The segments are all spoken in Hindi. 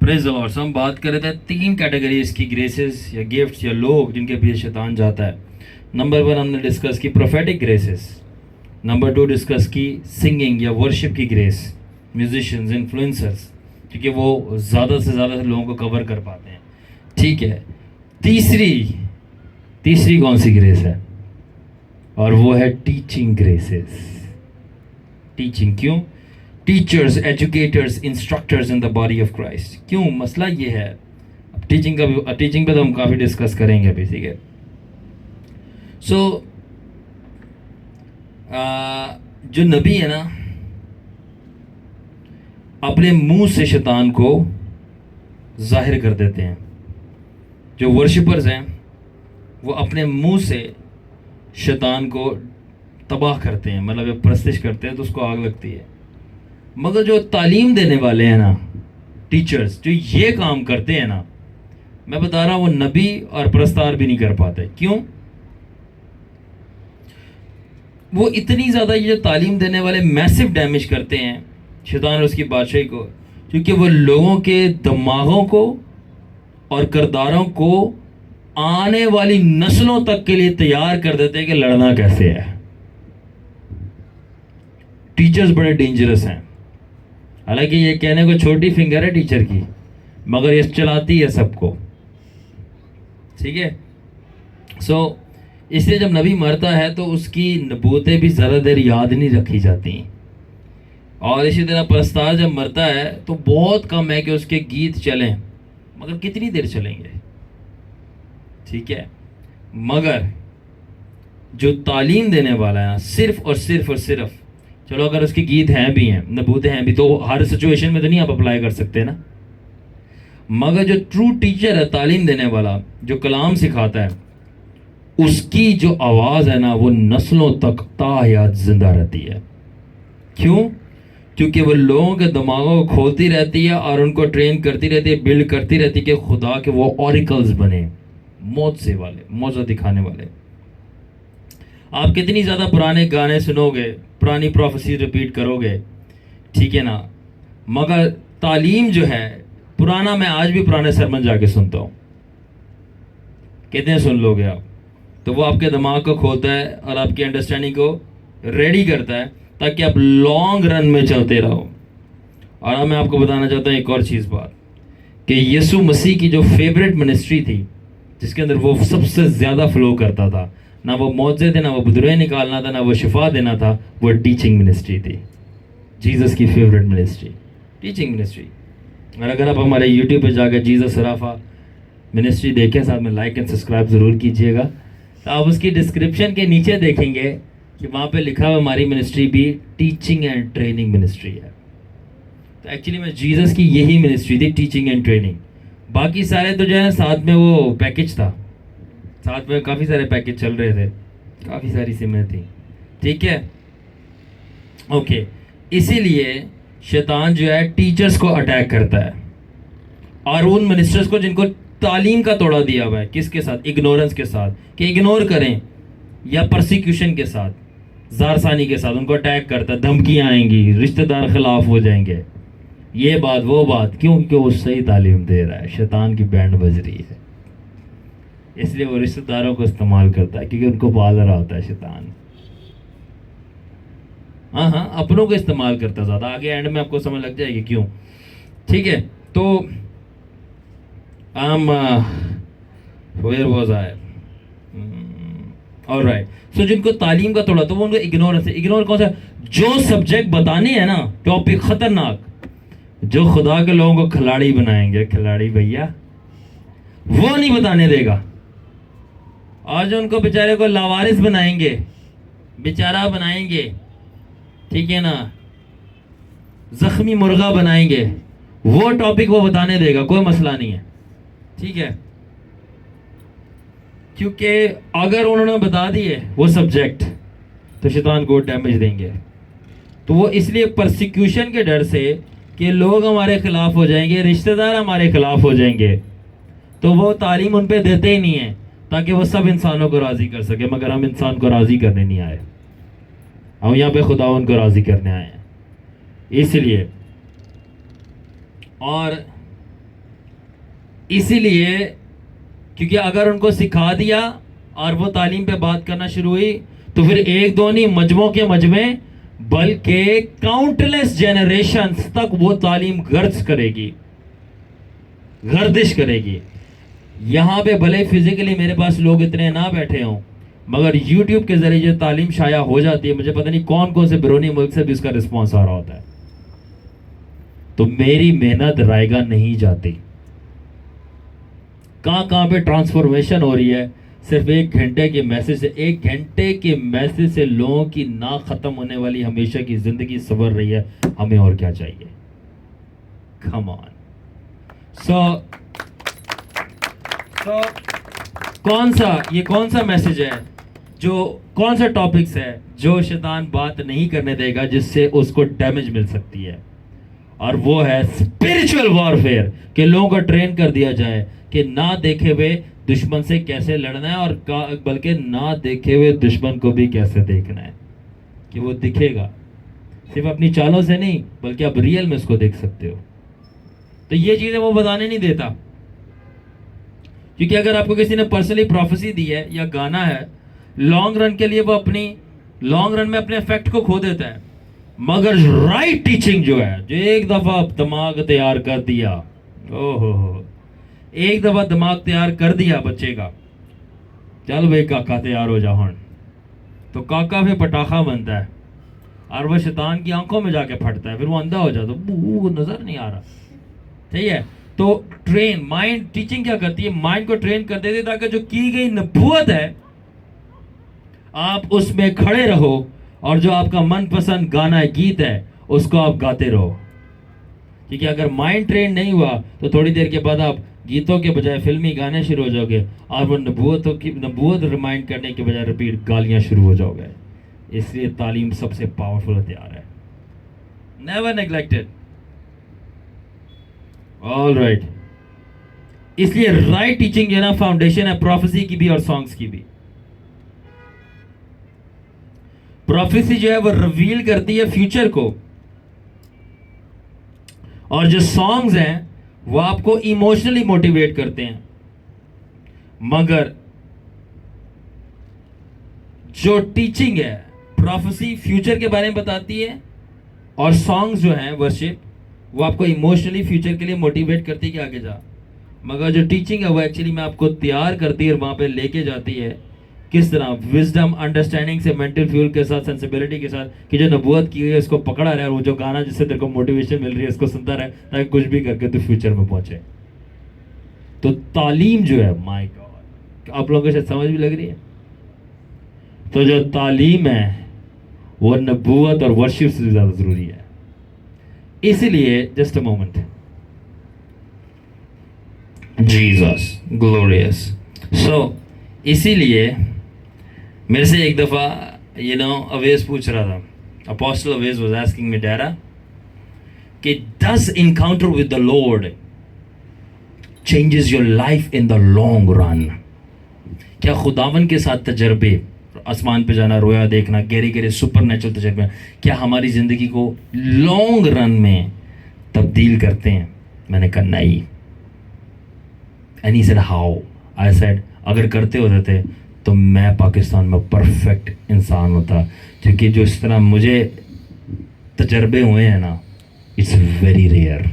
Praise the Lord. हम बात कर रहे थे 3 कैटेगरीज की ग्रेसेस या गिफ्ट्स या लोग जिनके पीछे शैतान जाता है। नंबर 1 हमने डिस्कस की प्रोफेटिक ग्रेसेस। नंबर 2 डिस्कस की सिंगिंग या वर्शिप की ग्रेस, म्यूजिशियंस, इन्फ्लुएंसर्स, क्योंकि वो ज़्यादा से ज़्यादा लोगों को कवर कर पाते हैं। ठीक है, तीसरी कौन सी ग्रेस है? और वो है टीचिंग ग्रेसेस। टीचिंग क्यों? Teachers, educators, instructors in the body of Christ. क्यों? मसला ये है, अब टीचिंग पे तो हम काफ़ी डिस्कस करेंगे अभी। ठीक है, सो जो नबी है ना, अपने मुंह से शैतान को जाहिर कर देते हैं। जो वर्शिपर्स हैं वो अपने मुंह से शैतान को तबाह करते हैं, मतलब प्रस्तिश करते हैं तो उसको आग लगती है। मगर जो तालीम देने वाले हैं ना, टीचर्स, जो ये काम करते हैं ना, मैं बता रहा हूं वो नबी और प्रस्तार भी नहीं कर पाते। क्यों? वो इतनी ज़्यादा ये जो तालीम देने वाले मैसिव डैमेज करते हैं शैतान और उसकी बादशाही को, क्योंकि वो लोगों के दिमागों को और किरदारों को आने वाली नस्लों तक के लिए तैयार कर देते हैं कि लड़ना कैसे है। टीचर्स बड़े डेंजरस हैं। हालांकि ये कहने को छोटी फिंगर है टीचर की, मगर ये चलाती है सबको। ठीक है, सो इसलिए जब नबी मरता है तो उसकी नबूतें भी ज़्यादा देर याद नहीं रखी जाती। और इसी तरह परस्तार जब मरता है तो बहुत कम है कि उसके गीत चलें, मगर कितनी देर चलेंगे? ठीक है, मगर जो तालीम देने वाला है ना, सिर्फ और सिर्फ, चलो अगर उसके गीत हैं भी हैं, नबूतें हैं भी, तो हर सिचुएशन में तो नहीं आप अप्लाई कर सकते ना। मगर जो ट्रू टीचर है, तालीम देने वाला, जो कलाम सिखाता है, उसकी जो आवाज़ है ना, वो नस्लों तक ताहयात जिंदा रहती है। क्यों? क्योंकि वो लोगों के दिमागों को खोलती रहती है और उनको ट्रेन करती रहती है, बिल्ड करती रहती है कि खुदा के वो ऑरिकल्स बने, मौजज़े वाले, मौजज़ा दिखाने वाले। आप कितनी ज़्यादा पुराने गाने सुनोगे, पुरानी प्रोफेसी रिपीट करोगे, ठीक है ना, मगर तालीम जो है पुराना, मैं आज भी पुराने सरमन जाके सुनता हूँ, कितने सुन लोगे आप? तो वो आपके दिमाग को खोलता है और आपकी अंडरस्टैंडिंग को रेडी करता है ताकि आप लॉन्ग रन में चलते रहो। और अब मैं आपको बताना चाहता हूँ एक और चीज़ बात, कि यीशु मसीह की जो फेवरेट मिनिस्ट्री थी, जिसके अंदर वो सबसे ज़्यादा फ्लो करता था, ना वो मौजे थे, ना वो बुदुरे निकालना था, ना वो शिफा देना था, वो टीचिंग मिनिस्ट्री थी। जीसस की फेवरेट मिनिस्ट्री टीचिंग मिनिस्ट्री। और अगर आप हमारे यूट्यूब पे जाकर जीसस सराफा मिनिस्ट्री देखें, साथ में लाइक एंड सब्सक्राइब ज़रूर कीजिएगा, तो आप उसकी डिस्क्रिप्शन के नीचे देखेंगे कि वहाँ पे लिखा हुआ हमारी मिनिस्ट्री भी टीचिंग एंड ट्रेनिंग मिनिस्ट्री है। तो एक्चुअली में जीसस की यही मिनिस्ट्री थी, टीचिंग एंड ट्रेनिंग। बाकी सारे तो जो है साथ में वो पैकेज था, साथ में काफ़ी सारे पैकेज चल रहे थे, काफ़ी सारी सिमें थी। ठीक है, ओके। इसीलिए शैतान जो है टीचर्स को अटैक करता है और उन मिनिस्टर्स को जिनको तालीम का तोड़ा दिया हुआ है। किसके साथ? इग्नोरेंस के साथ, कि इग्नोर करें, या परसिक्यूशन के साथ, जारसानी के साथ उनको अटैक करता है। धमकियाँ आएंगी, रिश्तेदार खिलाफ हो जाएंगे, ये बात वो बात। क्यों? क्योंकि वो सही तालीम दे रहा है, शैतान की बैंड बज रही है, इसलिए वो रिश्तेदारों को इस्तेमाल करता है, क्योंकि उनको पाल रहा होता है शैतान। हाँ, अपनों को इस्तेमाल करता ज़्यादा। आगे एंड में आपको समझ लग जाएगी क्यों। ठीक है, तो वेयर वाज आई? ऑलराइट। सो जिनको तालीम का तोड़ा, तो वो उनको इग्नोरेंस है। इग्नोर कौन सा? जो सब्जेक्ट बताने हैं ना, टॉपिक खतरनाक, जो खुदा के लोगों को खिलाड़ी बनाएंगे, खिलाड़ी भैया, वो नहीं बताने देगा। और जो उनको बेचारे को लावारिस बनाएंगे, बेचारा बनाएंगे, ठीक है ना, जख्मी मुर्गा बनाएंगे, वो टॉपिक वो बताने देगा, कोई मसला नहीं है। ठीक है, क्योंकि अगर उन्होंने बता दिए वो सब्जेक्ट तो शैतान को डैमेज देंगे। तो वो इसलिए परसिक्यूशन के डर से कि लोग हमारे खिलाफ हो जाएंगे, रिश्तेदार हमारे खिलाफ हो जाएंगे, तो वो तालीम उन पे देते ही नहीं है, ताकि वो सब इंसानों को राज़ी कर सके। मगर हम इंसान को राज़ी करने नहीं आए, हम यहाँ पे खुदावन को राज़ी करने आए हैं। इसलिए और इसीलिए क्योंकि अगर उनको सिखा दिया और वो तालीम पे बात करना शुरू हुई तो फिर एक दो नहीं मजमों के मजमे बल्कि काउंटलेस जनरेशंस तक वो तालीम गर्ज करेगी, गर्दिश करेगी। यहाँ पे भले फिजिकली मेरे पास लोग इतने ना बैठे हों, मगर YouTube के जरिए जो तालीम शाया हो जाती है, मुझे पता नहीं कौन कौन से बैरूनी मुल्क से भी उसका रिस्पॉन्स आ रहा होता है। तो मेरी मेहनत रायगा नहीं जाती। कहाँ कहाँ पे ट्रांसफॉर्मेशन हो रही है सिर्फ 1 घंटे के मैसेज से। 1 घंटे के मैसेज से लोगों की ना खत्म होने वाली हमेशा की जिंदगी संवर रही है। हमें और क्या चाहिए? Come on. सो कौन सा मैसेज है, जो कौन सा टॉपिक्स है जो शैतान बात नहीं करने देगा जिससे उसको डैमेज मिल सकती है? और वो है स्पिरिचुअल वॉरफेयर, कि लोगों को ट्रेन कर दिया जाए कि ना देखे हुए दुश्मन से कैसे लड़ना है, और बल्कि ना देखे हुए दुश्मन को भी कैसे देखना है, कि वो दिखेगा सिर्फ अपनी चालों से नहीं बल्कि आप रियल में उसको देख सकते हो। तो ये चीजें वो बताने नहीं देता, क्योंकि अगर आपको किसी ने पर्सनली प्रोफेसी दी है या गाना है, लॉन्ग रन के लिए वो लॉन्ग रन में अपने इफेक्ट को खो देता है। मगर राइट टीचिंग जो है, जो एक दफा दिमाग तैयार कर दिया, ओहो, एक दफा दिमाग तैयार कर दिया बच्चे का, चल भाई काका तैयार हो जा हूं, तो काका फिर पटाखा बनता है और वह शैतान की आंखों में जाके फटता है, फिर वो अंधा हो जाता है, वो नजर नहीं आ रहा। सही है। तो ट्रेन माइंड, टीचिंग क्या करती है? माइंड को ट्रेन कर देती है ताकि जो की गई नबूवत है आप उसमें खड़े रहो, और जो आपका मनपसंद गाना है, गीत है, उसको आप गाते रहो। क्योंकि अगर माइंड ट्रेन नहीं हुआ तो थोड़ी देर के बाद आप गीतों के बजाय फिल्मी गाने शुरू हो जाओगे, और वो नबूवत रिमाइंड करने के बजाय रिपीट गालियां शुरू हो जाओगे। इसलिए तालीम सबसे पावरफुल हथियार है। Never neglected. All right. इसलिए राइट टीचिंग जो है ना, फाउंडेशन है प्रोफेसी की भी और सॉन्ग्स की भी। प्रोफेसी जो है वो रिवील करती है फ्यूचर को, और जो सॉन्ग्स हैं वो आपको इमोशनली मोटिवेट करते हैं। मगर जो टीचिंग है, प्रोफेसी फ्यूचर के बारे में बताती है, और सॉन्ग्स जो हैं वर्शिप, वो आपको इमोशनली फ्यूचर के लिए मोटिवेट करती है कि आगे जा। मगर जो टीचिंग है वो एक्चुअली में आपको तैयार करती है और वहां पे लेके जाती है किस तरह, विजडम, अंडरस्टैंडिंग से, मेंटल फ्यूल के साथ, सेंसिबिलिटी के साथ, कि जो नबूवत की है उसको पकड़ा रहे, और वो जो गाना जिससे तेरे को मोटिवेशन मिल रही है उसको सुनता रहे, ताकि कुछ भी करके तो फ्यूचर में पहुंचे। तो तालीम जो है, माय गॉड, आप लोगों को शायद समझ भी लग रही है। तो जो तालीम है वो नबूवत और वर्शिप से ज्यादा जरूरी है। इसीलिए just a moment, Jesus glorious. So इसीलिए मेरे से एक दफा अवेज पूछ रहा था, अपोस्टल अवेज वाज आस्किंग मी, डैरा, कि does encounter with the lord changes your life in the long run? क्या खुदावन के साथ तजर्बे, आसमान पे जाना, रोया देखना, गहरे गहरे सुपर नेचुरल तजर्बे, क्या हमारी जिंदगी को लॉन्ग रन में तब्दील करते हैं? मैंने कहा नहीं। And he said how? I said अगर करते होते थे तो मैं पाकिस्तान में परफेक्ट इंसान होता, क्योंकि जो इस तरह मुझे तजर्बे हुए हैं ना, it's very rare,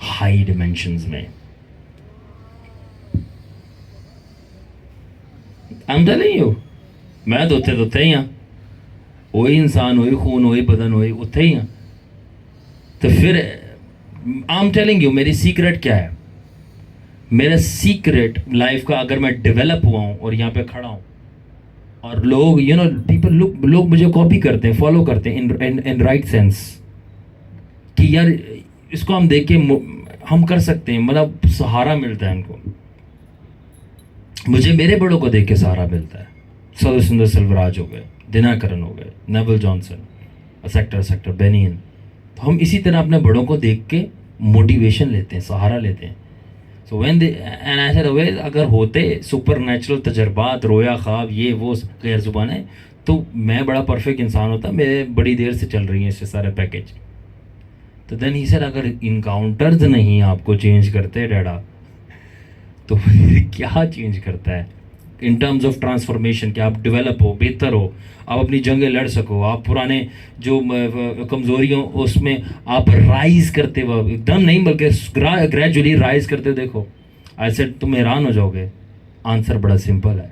high dimensions में। I'm telling you, मैं तो उत्थे ही हाँ, वही इंसान, वही खून, वही बदन, वही उत्थे ही हाँ। तो फिर I'm telling you, मेरी सीक्रेट क्या है? मेरा सीक्रेट लाइफ का, अगर मैं डेवलप हुआ हूँ और यहाँ पे खड़ा हूँ, और लोग पीपल लोग मुझे कॉपी करते हैं, फॉलो करते हैं इन राइट सेंस, कि यार इसको हम देख के हम कर सकते हैं, मतलब सहारा मिलता है उनको। मुझे मेरे बड़ों को देख के सहारा मिलता है। सदर सुंदर सेल्वराज हो गए, दिनाकरन हो गए, नेवल जॉनसन, सेक्टर बेनियन। तो हम इसी तरह अपने बड़ों को देख के मोटिवेशन लेते हैं, सहारा लेते हैं। So when they and I said Awez, अगर होते सुपर नेचुरल तजर्बात, रोया ख्वाब, ये वो गैर जुबानें, तो मैं बड़ा परफेक्ट इंसान होता। मेरे बड़ी देर से चल रही हैं इससे सारे पैकेज। तो देन ही सेड अगर इनकाउंटर्स नहीं आपको चेंज करते डैडा, तो फिर क्या चेंज करता है इन टर्म्स ऑफ ट्रांसफॉर्मेशन, कि आप डेवलप हो, बेहतर हो, आप अपनी जंगें लड़ सको, आप पुराने जो कमज़ोरियों उसमें आप राइज करते हो, एकदम नहीं बल्कि ग्रेजुअली राइज करते हो। देखो आई सेड तुम हैरान हो जाओगे, आंसर बड़ा सिंपल है।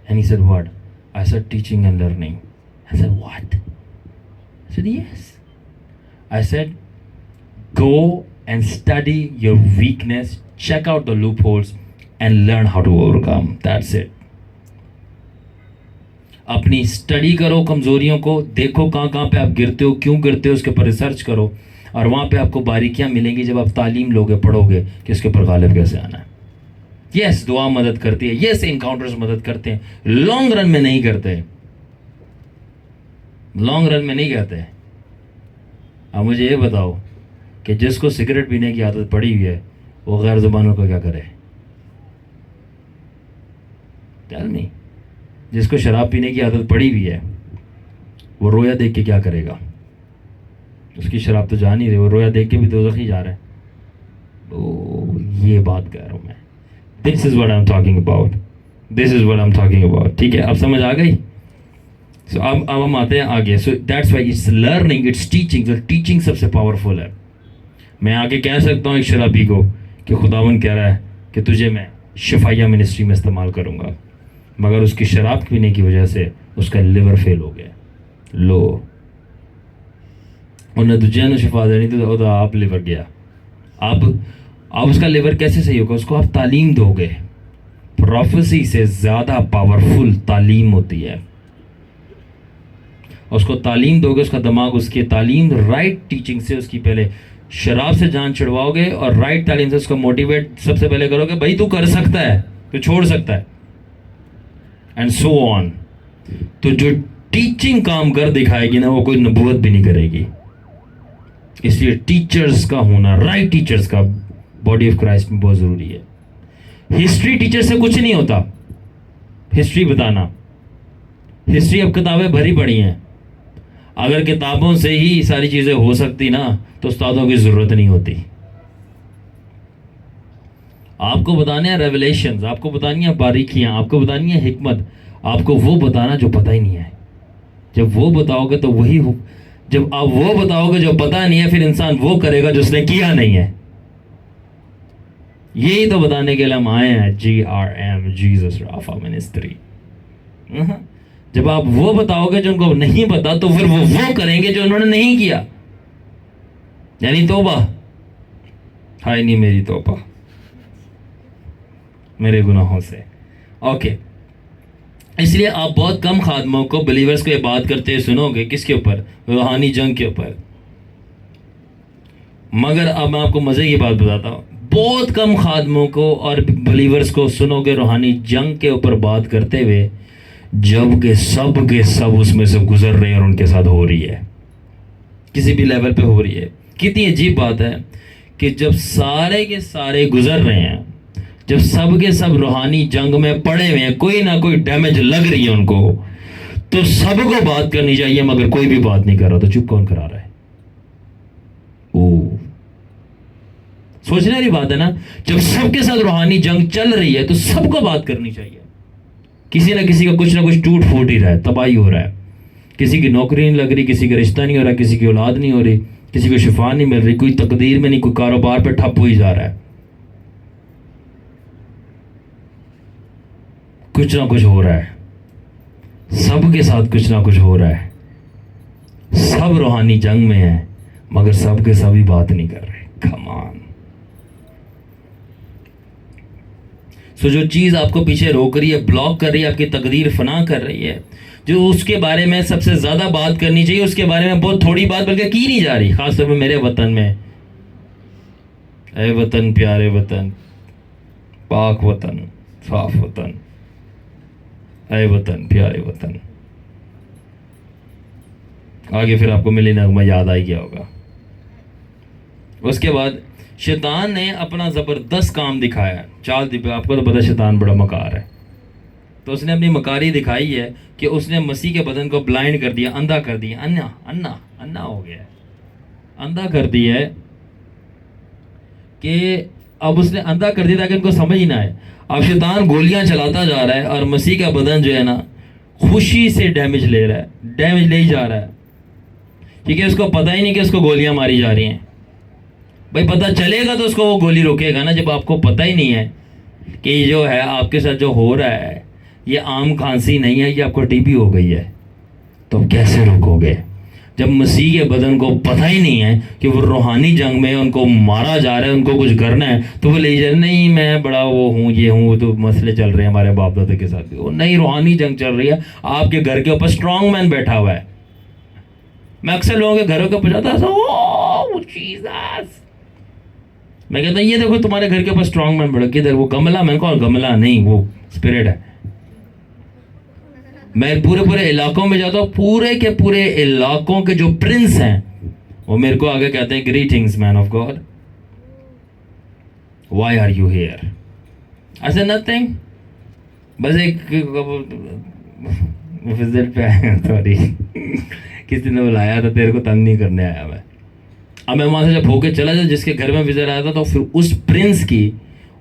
And he said what? I said teaching and learning. I said what? I said yes. I said go and study your weakness, check out the loopholes and learn how to overcome. That's it. अपनी स्टडी करो कमजोरियों को, देखो कहाँ कहाँ पे आप गिरते हो, क्यों गिरते हो, उसके ऊपर रिसर्च करो, और वहाँ पे आपको बारीकियाँ मिलेंगी जब आप तालीम लोगे, पढ़ोगे कि उसके ऊपर गालिब कैसे आना है। यस, दुआ मदद करती है, यस एनकाउंटर्स मदद करते हैं, लॉन्ग रन में नहीं करते, लॉन्ग रन में नहीं करते। अब मुझे ये बताओ कि जिसको सिगरेट पीने की आदत पड़ी हुई है वो गैर ज़ुबानों को क्या करे? Tell me. जिसको शराब पीने की आदत पड़ी हुई है वो रोया देख के क्या करेगा? उसकी शराब तो जा नहीं रही, वो रोया देख के भी दोज़ख ही जा रहा है। तो ये बात कर रहा हूँ मैं। This is what I am talking about, this is what I am talking about. ठीक है, अब समझ आ गई? सो अब हम आते हैं आगे। So that's why it's learning, it's teaching. जो टीचिंग सबसे पावरफुल है। मैं आगे कह सकता हूँ एक शराबी को कि खुदावन कह रहा है कि तुझे मैं शफाइया मिनिस्ट्री में इस्तेमाल करूँगा, मगर उसकी शराब पीने की वजह से उसका लिवर फेल हो गया। लो उन्हें दूजे ने शफा देनी तो आप लिवर गया। अब उसका लिवर कैसे सही होगा? उसको आप तालीम दोगे। प्रोफेसी से ज़्यादा पावरफुल तालीम होती है। उसको तालीम दोगे, उसका दिमाग, उसकी तालीम राइट टीचिंग से उसकी पहले शराब से जान छुड़वाओगे और राइट तालीम से उसको मोटिवेट सबसे पहले करोगे, भाई तू कर सकता है, तू छोड़ सकता है, एंड सो ऑन। तो जो टीचिंग काम कर दिखाएगी ना, वो कोई नबूवत भी नहीं करेगी। इसलिए टीचर्स का होना, राइट टीचर्स का बॉडी ऑफ क्राइस्ट में बहुत जरूरी है। हिस्ट्री टीचर से कुछ नहीं होता, हिस्ट्री बताना। हिस्ट्री अब किताबें भरी पड़ी हैं। अगर किताबों से ही सारी चीजें हो सकती ना तो उस्तादों की जरूरत नहीं होती। आपको बताने हैं रेवलेशंस, आपको बतानी है बारीकियां, आपको बतानी है हिकमत, आपको वो बताना जो पता ही नहीं है। जब वो बताओगे तो वही हो, जब आप वो बताओगे जो पता नहीं है, फिर इंसान वो करेगा जो उसने किया नहीं है। यही तो बताने के लिए हम आए हैं, GRM, जीसस राफा मिनिस्ट्री। जब आप वो बताओगे जो उनको नहीं पता, तो फिर वो करेंगे जो उन्होंने नहीं किया। यानी तौबा, हाय नहीं मेरी तौबा मेरे गुनाहों से। ओके, इसलिए आप बहुत कम खादमों को, बिलीवर्स को ये बात करते हुए सुनोगे। किसके ऊपर? रूहानी जंग के ऊपर। मगर अब मैं आपको मजे की बात बताता हूँ, बहुत कम खादमों को और बिलीवर्स को सुनोगे रूहानी जंग के ऊपर बात करते हुए, जबकि सब के सब उसमें से गुजर रहे हैं और उनके साथ हो रही है, किसी भी लेवल पे हो रही है। कितनी अजीब बात है कि जब सारे के सारे गुजर रहे हैं, जब सब के सब रूहानी जंग में पड़े हुए हैं, कोई ना कोई डैमेज लग रही है उनको, तो सबको बात करनी चाहिए, मगर कोई भी बात नहीं कर रहा, तो चुप कौन करा रहा है? ओ, सोचने वाली बात है ना। जब सबके साथ रूहानी जंग चल रही है तो सबको बात करनी चाहिए। किसी ना किसी का कुछ ना कुछ टूट फूट ही रहा है, तबाही हो रहा है। किसी की नौकरी नहीं लग रही, किसी का रिश्ता नहीं हो रहा, किसी की औलाद नहीं हो रही, किसी को शिफा नहीं मिल रही, कोई तकदीर में नहीं, कोई कारोबार पे ठप हुई जा रहा है। कुछ ना कुछ हो रहा है, सबके साथ कुछ ना कुछ हो रहा है। सब रूहानी जंग में है, मगर सबके सभी बात नहीं कर रहे। Come on. सो जो चीज आपको पीछे रोक रही है, ब्लॉक कर रही है, आपकी तकदीर फना कर रही है, जो उसके बारे में सबसे ज्यादा बात करनी चाहिए, उसके बारे में बहुत थोड़ी बात बल्कि की नहीं जा रही। खासतौर पर मेरे वतन में, ऐ वतन प्यारे वतन, पाक वतन, साफ वतन, ऐ वतन प्यारे वतन। आगे फिर आपको मिली नगमा याद आ गया होगा। उसके बाद शैतान ने अपना जबरदस्त काम दिखाया, चाल दिखाया। आपको तो पता है शैतान बड़ा मकार है, तो उसने अपनी मकारी दिखाई है कि उसने मसीह के बदन को ब्लाइंड कर दिया, अंधा कर दिया, अन्ना हो गया, अंधा कर दिया है कि अब उसने अंधा कर दिया ताकि उनको समझ ही ना आए। अब शैतान गोलियां चलाता जा रहा है और मसीह का बदन जो है ना खुशी से डैमेज ले रहा है, डैमेज ले ही जा रहा है। ठीक है, उसको पता ही नहीं कि उसको गोलियां मारी जा रही हैं। भाई पता चलेगा तो उसको वो गोली रोकेगा ना। जब आपको पता ही नहीं है कि जो है आपके साथ जो हो रहा है ये आम खांसी नहीं है, ये आपको टीबी हो गई है, तो आप कैसे रोकोगे? जब मसीह के बदन को पता ही नहीं है कि वो रूहानी जंग में उनको मारा जा रहा है, उनको कुछ करना है, तो वो ले जाए नहीं मैं बड़ा वो हूँ ये हूँ, तो मसले चल रहे हैं हमारे बाप दादा के साथ भी। वो नहीं, रूहानी जंग चल रही है। आपके घर के ऊपर स्ट्रांग मैन बैठा हुआ है। मैं अक्सर लोगों के घरों के ऊपर जाता मैं कहता ये देखो तुम्हारे घर के ऊपर स्ट्रांग मैन बैठा। किधर? वो गमला? मैं कौन? गमला नहीं, वो स्पिरिट है। मैं पूरे पूरे इलाकों में जाता हूँ, पूरे के पूरे इलाकों के जो प्रिंस हैं वो मेरे को आगे कहते हैं greetings man of God, why are you here? I said nothing, बस एक विजिट पे आया, सॉरी किसी ने बुलाया था, तेरे को तंग नहीं करने आया मैं। अब मैं वहां से जब होके चला जाता, जिसके घर में विजिट आया था, तो फिर उस प्रिंस की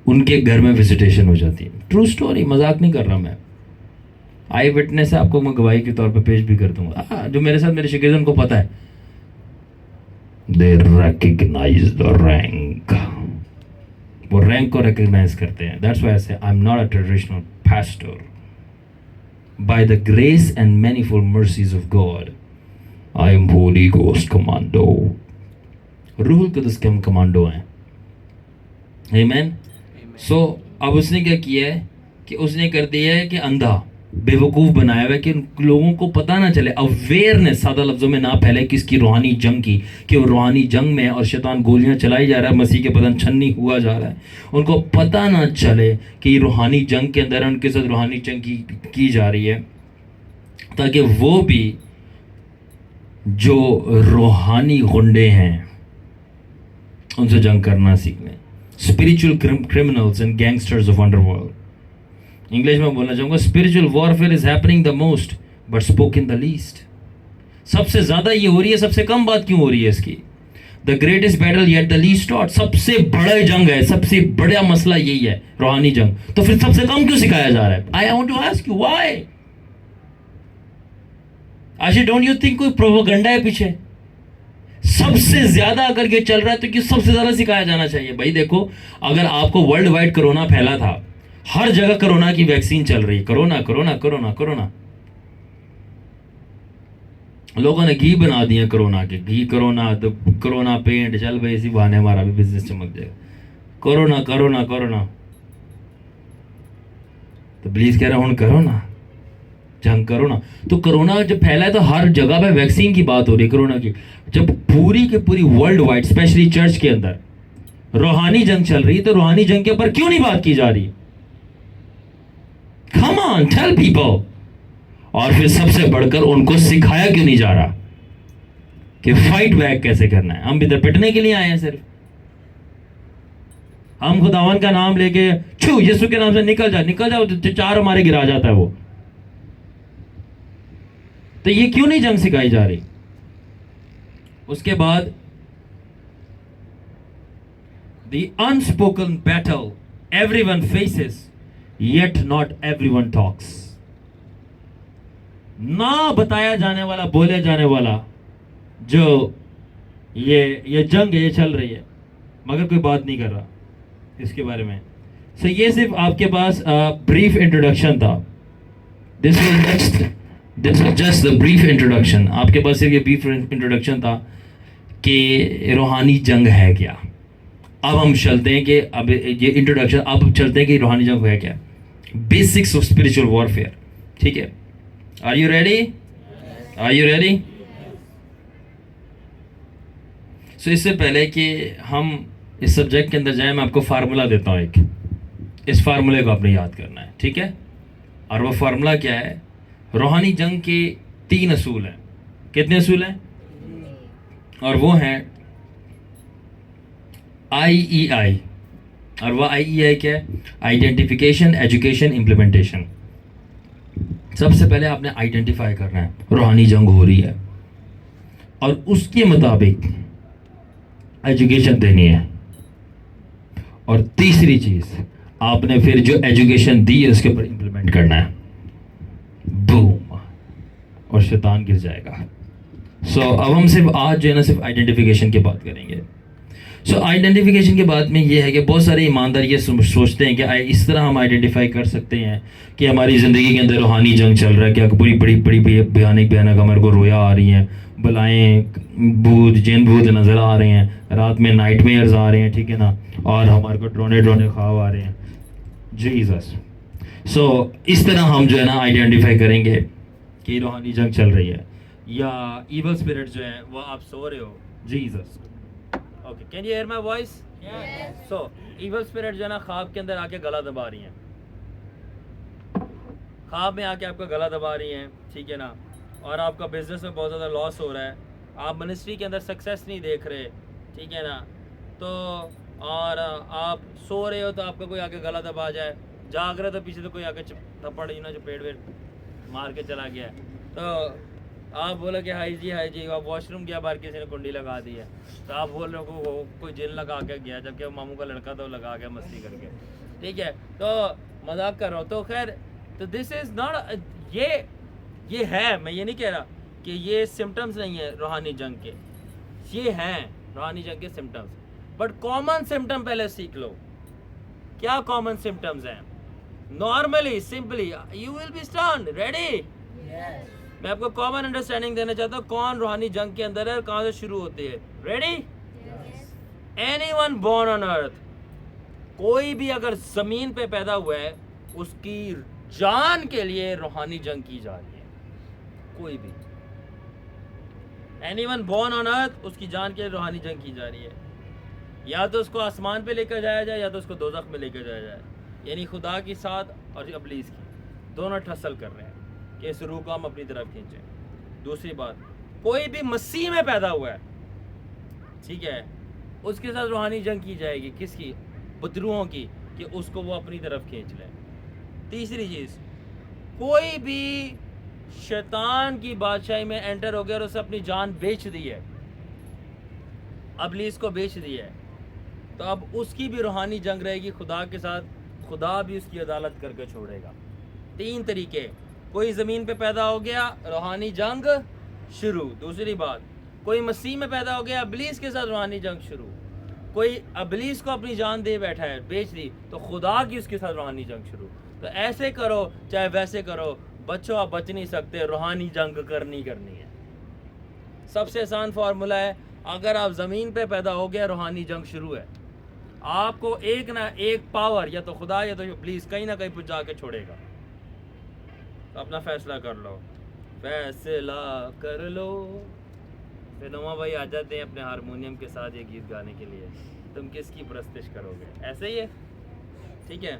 उनके घर में विजिटेशन हो जाती है। ट्रू स्टोरी, मजाक नहीं कर रहा मैं। आई विटनेस है, आपको मैं गवाही के तौर पे पेश भी कर दूंगा। जो मेरे साथ मेरे शिकीर उनको पता है, दे रिकग्नाइज द रैंक, वो रैंक को रिकग्नाइज करते हैं। That's why I say I am not a traditional pastor, by the grace and manifold mercies of God I am Holy Ghost commando. रूहुल कुदस के हम कमांडो हैं। आमीन। सो अब उसने क्या किया है कि उसने कर दिया है कि अंधा बेवकूफ़ बनाया हुआ है कि लोगों को पता ना चले, अवेयरनेस सादा लफ्जों में ना फैले कि इसकी रूहानी जंग की, कि वो रूहानी जंग में और शैतान गोलियां चलाई जा रहा है, मसीह के बदन छन्नी हुआ जा रहा है। उनको पता ना चले कि रूहानी जंग के अंदर उनके साथ रूहानी जंग की जा रही है, ताकि वो भी जो रूहानी गुंडे हैं उनसे जंग करना सीख लें। Spiritual criminals and gangsters of underworld. English में बोलना चाहूंगा, spiritual warfare is happening the most but spoken the least. सबसे ज्यादा ये हो रही है, सबसे कम बात क्यों हो रही है इसकी? The greatest battle yet the least taught, सबसे बड़ा जंग है, सबसे बड़ा मसला यही है, रूहानी जंग। तो फिर सबसे कम क्यों सिखाया जा रहा है? I want to ask you why. Ashi, don't you think कोई प्रोपेगेंडा है पीछे? सबसे ज्यादा अगर ये चल रहा है तो क्यों सबसे ज्यादा सिखाया जाना चाहिए? भाई देखो, अगर आपको वर्ल्ड वाइड कोरोना फैला था, हर जगह कोरोना की वैक्सीन चल रही है, कोरोना कोरोना कोरोना कोरोना, लोगों ने घी बना दिया कोरोना के, घी कोरोना, तो कोरोना पेंट, चल भाई इसी बहाने हमारा भी बिजनेस चमक जाएगा। कोरोना कोरोना कोरोना, तो प्लीज कह रहा हूं कोरोना जंग करो ना। तो कोरोना जब फैला है तो हर जगह पे वैक्सीन की बात हो रही है कोरोना की। जब पूरी की पूरी वर्ल्ड वाइड, स्पेशली चर्च के अंदर रूहानी जंग चल रही है, तो रूहानी जंग के ऊपर क्यों नहीं बात की जा रही? Come on, tell people. और फिर सबसे बढ़कर उनको सिखाया क्यों नहीं जा रहा कि फाइट बैक कैसे करना है? हम भी तो पिटने के लिए आए हैं सिर्फ। हम खुदावन का नाम लेके छू यीशु के नाम से निकल जाओ, तो चार हमारे गिरा जाता है वो। तो ये क्यों नहीं जंग सिखाई जा रही? उसके बाद the unspoken battle everyone faces yet not everyone talks। ना बताया जाने वाला, बोले जाने वाला जो ये जंग है, ये चल रही है, मगर कोई बात नहीं कर रहा इसके बारे में। सो ये सिर्फ आपके पास ब्रीफ इंट्रोडक्शन था। This was just the brief introduction. आपके पास सिर्फ ये ब्रीफ इंट्रोडक्शन था कि रूहानी जंग है क्या। अब हम चलते हैं कि अब ये इंट्रोडक्शन, अब चलते हैं कि रूहानी जंग है क्या, बेसिक्स ऑफ स्पिरिचुअल वॉरफेयर। ठीक है, are you ready? Are you ready? So इससे पहले कि हम इस सब्जेक्ट के अंदर जाएं, मैं आपको फार्मूला देता हूं एक। इस फार्मूले को आपने याद करना है, ठीक है? और वो फार्मूला क्या है? रूहानी जंग के 3 असूल हैं। कितने असूल हैं? और वो हैं IEI। और वो IEI क्या है? Identification, education, implementation. सबसे पहले आपने आइडेंटिफाई करना है रूहानी जंग हो रही है, और उसके मुताबिक एजुकेशन देनी है, और तीसरी चीज, आपने फिर जो एजुकेशन दी है उसके ऊपर इंप्लीमेंट करना है। बूम, और शैतान गिर जाएगा। सो अब हम सिर्फ आज जो है ना सिर्फ आइडेंटिफिकेशन की बात करेंगे। सो आइडेंटिफिकेशन के बाद में ये है कि बहुत सारे ईमानदार ये सोचते हैं कि इस तरह हम आइडेंटिफाई कर सकते हैं कि हमारी ज़िंदगी के अंदर रूहानी जंग चल रहा है, क्या बड़ी बड़ी बड़ी भयानक भयानक हमारे को रोया आ रही हैं, बलाएं, भूत, जिन भूत नज़र आ रहे हैं, रात में नाइटमेयर्स आ रहे हैं, ठीक है ना, और हमारे को ड्रोने ड्रोने ख्वाब आ रहे हैं। जीसस। सो इस तरह हम जो है ना आइडेंटिफाई करेंगे कि रूहानी जंग चल रही है या इवल स्पिरिट जो है वो आप सो रहे हो। Jesus. Okay, can you here my voice? So evil spirit जो है ना ख्वाब के अंदर आके गला दबा रही हैं, ख्वाब में आके आपका गला दबा रही हैं, ठीक है ना, और आपका बिजनेस में बहुत ज़्यादा लॉस हो रहा है, आप मिनिस्ट्री के अंदर सक्सेस नहीं देख रहे, ठीक है ना, तो और आप सो रहे हो तो आपका कोई आके गला दबा जाए, जाग रहे तो पीछे तो कोई आके थप्पड़ जो पेड़ वेड़ मार के चला गया, तो आप बोले कि हाई जी आप वॉशरूम गया, बाहर किसी ने कुंडी लगा दी है, तो आप बोल रहे हो कोई जिन लगा के गया, जबकि वो मामू का लड़का तो लगा गया मस्ती करके, ठीक है, तो मजाक कर रहा हूँ। तो खैर, तो दिस इज़ नॉट, ये है, मैं ये नहीं कह रहा कि ये सिम्टम्स नहीं है रूहानी जंग के, ये हैं रूहानी जंग के सिम्टम्स, बट कॉमन सिम्टम पहले सीख लो। क्या कॉमन सिम्टम्स हैं? Normally simply you will be stunned. Ready? मैं आपको कॉमन अंडरस्टैंडिंग देना चाहता हूँ कौन रूहानी जंग के अंदर है और कहाँ से शुरू होती है। Ready? Anyone born on earth, कोई भी अगर जमीन पे पैदा हुआ है उसकी जान के लिए रूहानी जंग की जा रही है। कोई भी एनीवन बोर्न ऑन अर्थ, उसकी जान के लिए रूहानी जंग की जा रही है। या तो उसको आसमान पे लेकर जाया जाए या तो उसको दोज़ख में लेकर जाया जाए, यानी खुदा की साथ और इब्लीस की दोनों टसल कर रहे हैं कि इस रूह को हम अपनी तरफ खींचें। दूसरी बात, कोई भी मसीह में पैदा हुआ है, ठीक है, उसके साथ रूहानी जंग की जाएगी। किसकी? बदरूहों की, कि उसको वो अपनी तरफ खींच ले। तीसरी चीज़, कोई भी शैतान की बादशाही में एंटर हो गया और उसने अपनी जान बेच दी है, इब्लीस को बेच दी है, तो अब उसकी भी रूहानी जंग रहेगी खुदा के साथ, खुदा भी उसकी अदालत करके छोड़ेगा। 3 तरीके, कोई ज़मीन पे पैदा हो गया, रूहानी जंग शुरू। दूसरी बात, कोई मसीह में पैदा हो गया, इब्लीस के साथ रूहानी जंग शुरू। कोई इब्लीस को अपनी जान दे बैठा है, बेच दी, तो खुदा की उसके साथ रूहानी जंग शुरू। तो ऐसे करो चाहे वैसे करो, बच्चों आप बच नहीं सकते, रूहानी जंग करनी है। सबसे आसान फार्मूला है, अगर आप ज़मीन पे पैदा हो गया, रूहानी जंग शुरू है, आपको एक ना एक पावर, या तो खुदा या तो इब्लीस, कहीं ना कहीं पहुँचा के छोड़ेगा। तो अपना फैसला कर लो, फैसला कर लो। फिर नोमा भाई आ जाते हैं अपने हारमोनियम के साथ ये गीत गाने के लिए, तुम किसकी परस्तिश करोगे, ऐसे ही है, ठीक है।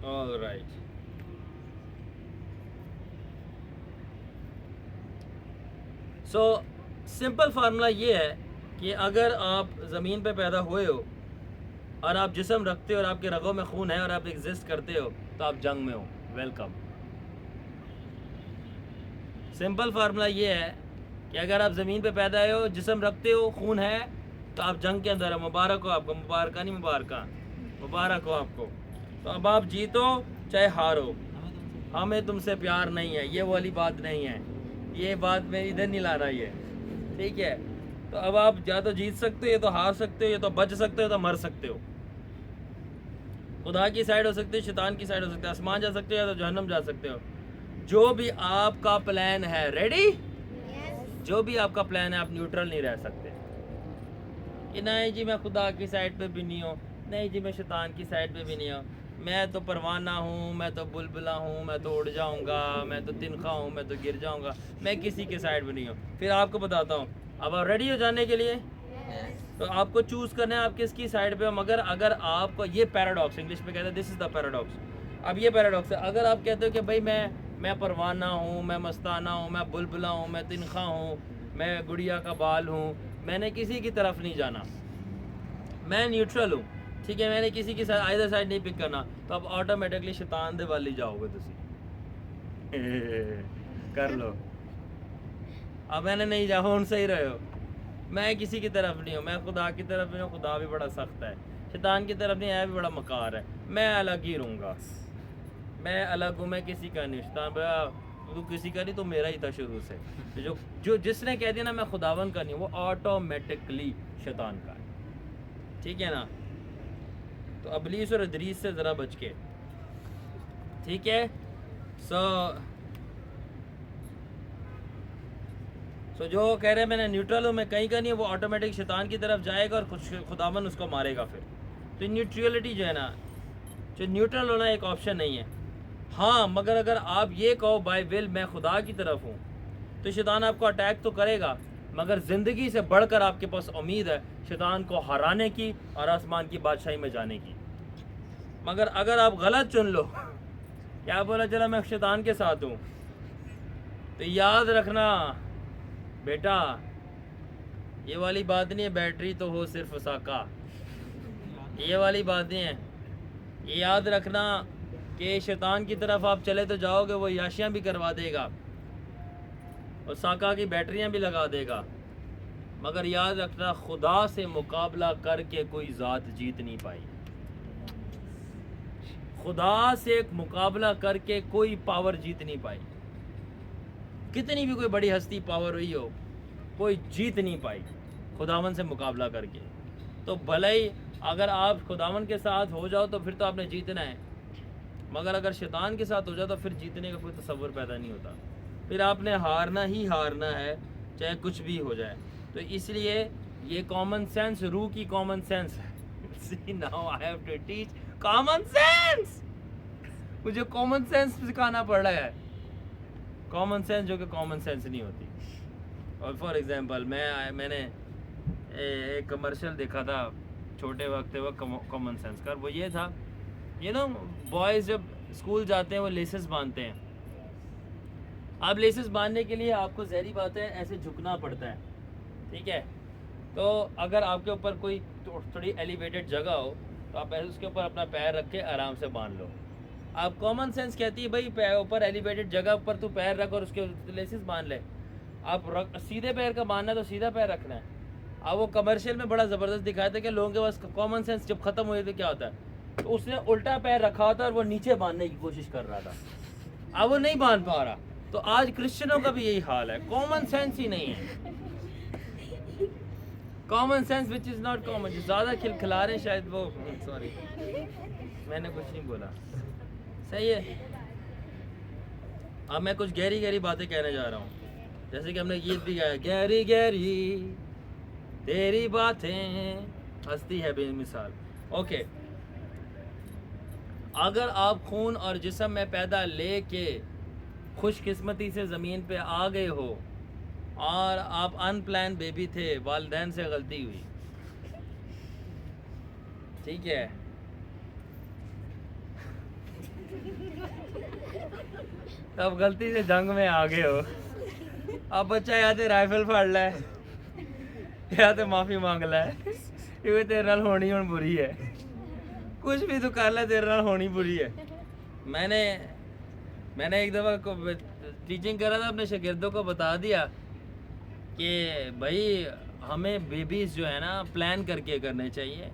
ऑलराइट, सो सिंपल फार्मूला ये है कि अगर आप ज़मीन पे पैदा हुए हो और आप जिस्म रखते हो और आपके रगों में खून है और आप एग्जिस्ट करते हो, तो आप जंग में हो। वेलकम। सिंपल फार्मूला ये है कि अगर आप ज़मीन पे पैदा हो, जिस्म रखते हो, खून है, तो आप जंग के अंदर हो। मुबारक हो आपको, मुबारक नहीं मुबारक, मुबारक हो आपको। तो अब आप जीतो चाहे हारो, हमें तुमसे प्यार नहीं है, ये वाली बात नहीं है, ये बात मैं इधर नहीं ला रहा है, ठीक है। तो अब आप या तो जीत सकते हो, या तो हार सकते हो, या तो बच सकते हो, तो मर सकते हो। खुदा की साइड हो सकते हो, शैतान की साइड हो सकते हो, आसमान जा सकते हो या तो जहन्नम जा सकते हो। जो भी आपका प्लान है, रेडी? जो भी आपका प्लान है, आप न्यूट्रल नहीं रह सकते कि नहीं जी मैं खुदा की साइड पे भी नहीं हूँ, नहीं जी मैं शैतान की साइड पे भी नहीं हूँ, मैं तो परवाना हूँ, मैं तो बुलबुला हूँ, मैं तो उड़ जाऊँगा, मैं तो तिनखा हूँ, मैं तो गिर जाऊँगा, मैं किसी के साइड पे नहीं हूँ। फिर आपको बताता हूँ, अब आप रेडी हो जाने के लिए? तो आपको चूज़ करना है आप किसकी साइड पे हो। मगर अगर आपको ये पैराडॉक्स, इंग्लिश में कहते हैं दिस इज़ द पैराडॉक्स। अब ये पैराडॉक्स है, अगर आप कहते हो कि भाई मैं परवाना हूँ, मैं मस्ताना हूँ, मैं बुलबुला हूँ, मैं तिनखा हूँ, मैं गुड़िया का बाल हूँ, मैंने किसी की तरफ नहीं जाना, मैं न्यूट्रल हूँ, ठीक है, मैंने किसी की साइड आइदर साइड नहीं पिक करना, तो आप ऑटोमेटिकली शैतान दे वाली जाओगे तुसी। कर लो, अब मैंने नहीं जा, हुण सही रहे हो, मैं किसी की तरफ नहीं हूँ, मैं खुदा की तरफ नहीं हूँ, खुदा भी बड़ा सख्त है, शैतान की तरफ नहीं है, भी बड़ा मकार है, मैं अलग ही रहूँगा, मैं अलग हूँ, मैं किसी का नहीं, शैतान बड़ा तू किसी का नहीं, तो मेरा ही था शुरू से। तो जो जो जिसने कह दिया ना मैं खुदावन का नहीं, वो ऑटोमेटिकली शैतान का है, ठीक है ना। तो अबलीस और इदरीस से ज़रा बच के, ठीक है। सो जो कह रहे हैं मैंने न्यूट्रल हूँ, मैं कहीं का नहीं, वो ऑटोमेटिक शैतान की तरफ जाएगा और खुदावन उसको मारेगा फिर। तो न्यूट्रलिटी जो है ना, जो न्यूट्रल होना एक ऑप्शन नहीं है। हाँ, मगर अगर आप ये कहो बाय विल मैं खुदा की तरफ हूँ, तो शैतान आपको अटैक तो करेगा, मगर ज़िंदगी से बढ़कर आपके पास उम्मीद है शैतान को हराने की और आसमान की बादशाही में जाने की। मगर अगर आप गलत चुन लो, क्या बोला चला मैं शैतान के साथ हूँ, तो याद रखना बेटा, ये वाली बात नहीं है बैटरी तो हो सिर्फ साका, ये वाली बात नहीं है। ये याद रखना कि शैतान की तरफ आप चले तो जाओगे, वो याशियाँ भी करवा देगा और साका की बैटरियाँ भी लगा देगा, मगर याद रखना खुदा से मुकाबला करके कोई ज़ात जीत नहीं पाई। खुदा से एक मुकाबला करके कोई पावर जीत नहीं पाई, कितनी भी कोई बड़ी हस्ती पावर हुई हो, कोई जीत नहीं पाई खुदावन से मुकाबला करके। तो भले ही अगर आप खुदावन के साथ हो जाओ तो फिर तो आपने जीतना है, मगर अगर शैतान के साथ हो जाओ तो फिर जीतने का कोई तसव्वुर पैदा नहीं होता, फिर आपने हारना ही हारना है, चाहे कुछ भी हो जाए। तो इसलिए ये कॉमन सेंस, रूह की कॉमन सेंस है। See, now I have to teach common sense। मुझे कॉमन सेंस सिखाना पड़ रहा है, कॉमन सेंस जो कि कॉमन सेंस नहीं होती। और फॉर एग्जांपल मैंने एक कमर्शियल देखा था छोटे वक्त कॉमन सेंस का, वो ये था, यू नो बॉयज़ जब स्कूल जाते हैं वो लेसेस बांधते हैं। अब लेसेस बांधने के लिए आपको ज़हरी बात है ऐसे झुकना पड़ता है, ठीक है। तो अगर आपके ऊपर कोई थोड़ी एलिवेटेड जगह हो तो आप ऐसे उसके ऊपर अपना पैर रख के आराम से बांध लो। अब कॉमन सेंस कहती है भाई पैर ऊपर एलिवेटेड जगह पर तू पैर रख और उसके लेसेस बांध ले। आप सीधे पैर का बांधना है तो सीधा पैर रखना है। अब वो कमर्शियल में बड़ा ज़बरदस्त दिखाया था कि लोगों के पास कॉमन सेंस जब ख़त्म हुए तो क्या होता है, तो उसने उल्टा पैर रखा होता और वो नीचे बांधने की कोशिश कर रहा था, अब वो नहीं बांध पा रहा। तो आज क्रिश्चियनों का भी यही हाल है, कॉमन सेंस ही नहीं है, common sense which is not common. जो ज़्यादा खिलखिला रहे हैं शायद वो, सॉरी मैंने कुछ नहीं बोला, सही है। अब मैं कुछ गहरी गहरी बातें कहने जा रहा हूँ, जैसे कि हमने गीत भी गाया, गहरी गहरी तेरी बातें हंसती है बेमिसाल। ओके, अगर आप खून और जिस्म में पैदा लेके खुशकिस्मती से ज़मीन पे आ गए हो और आप अनप्लान बेबी थे, वालिदैन से गलती हुई, ठीक है, तब गलती से जंग में आ गए हो, अब बच्चा या तो राइफल फाड़ ला है या तो माफ़ी मांग ला है, क्योंकि तेरे नाल होनी हुण बुरी है, कुछ भी तो कर ले, तेरे नाल होनी बुरी है। मैंने एक दफ़ा टीचिंग करा था, अपने शागिर्दों को बता दिया कि भाई हमें बेबीज़ जो है ना प्लान करके करने चाहिए,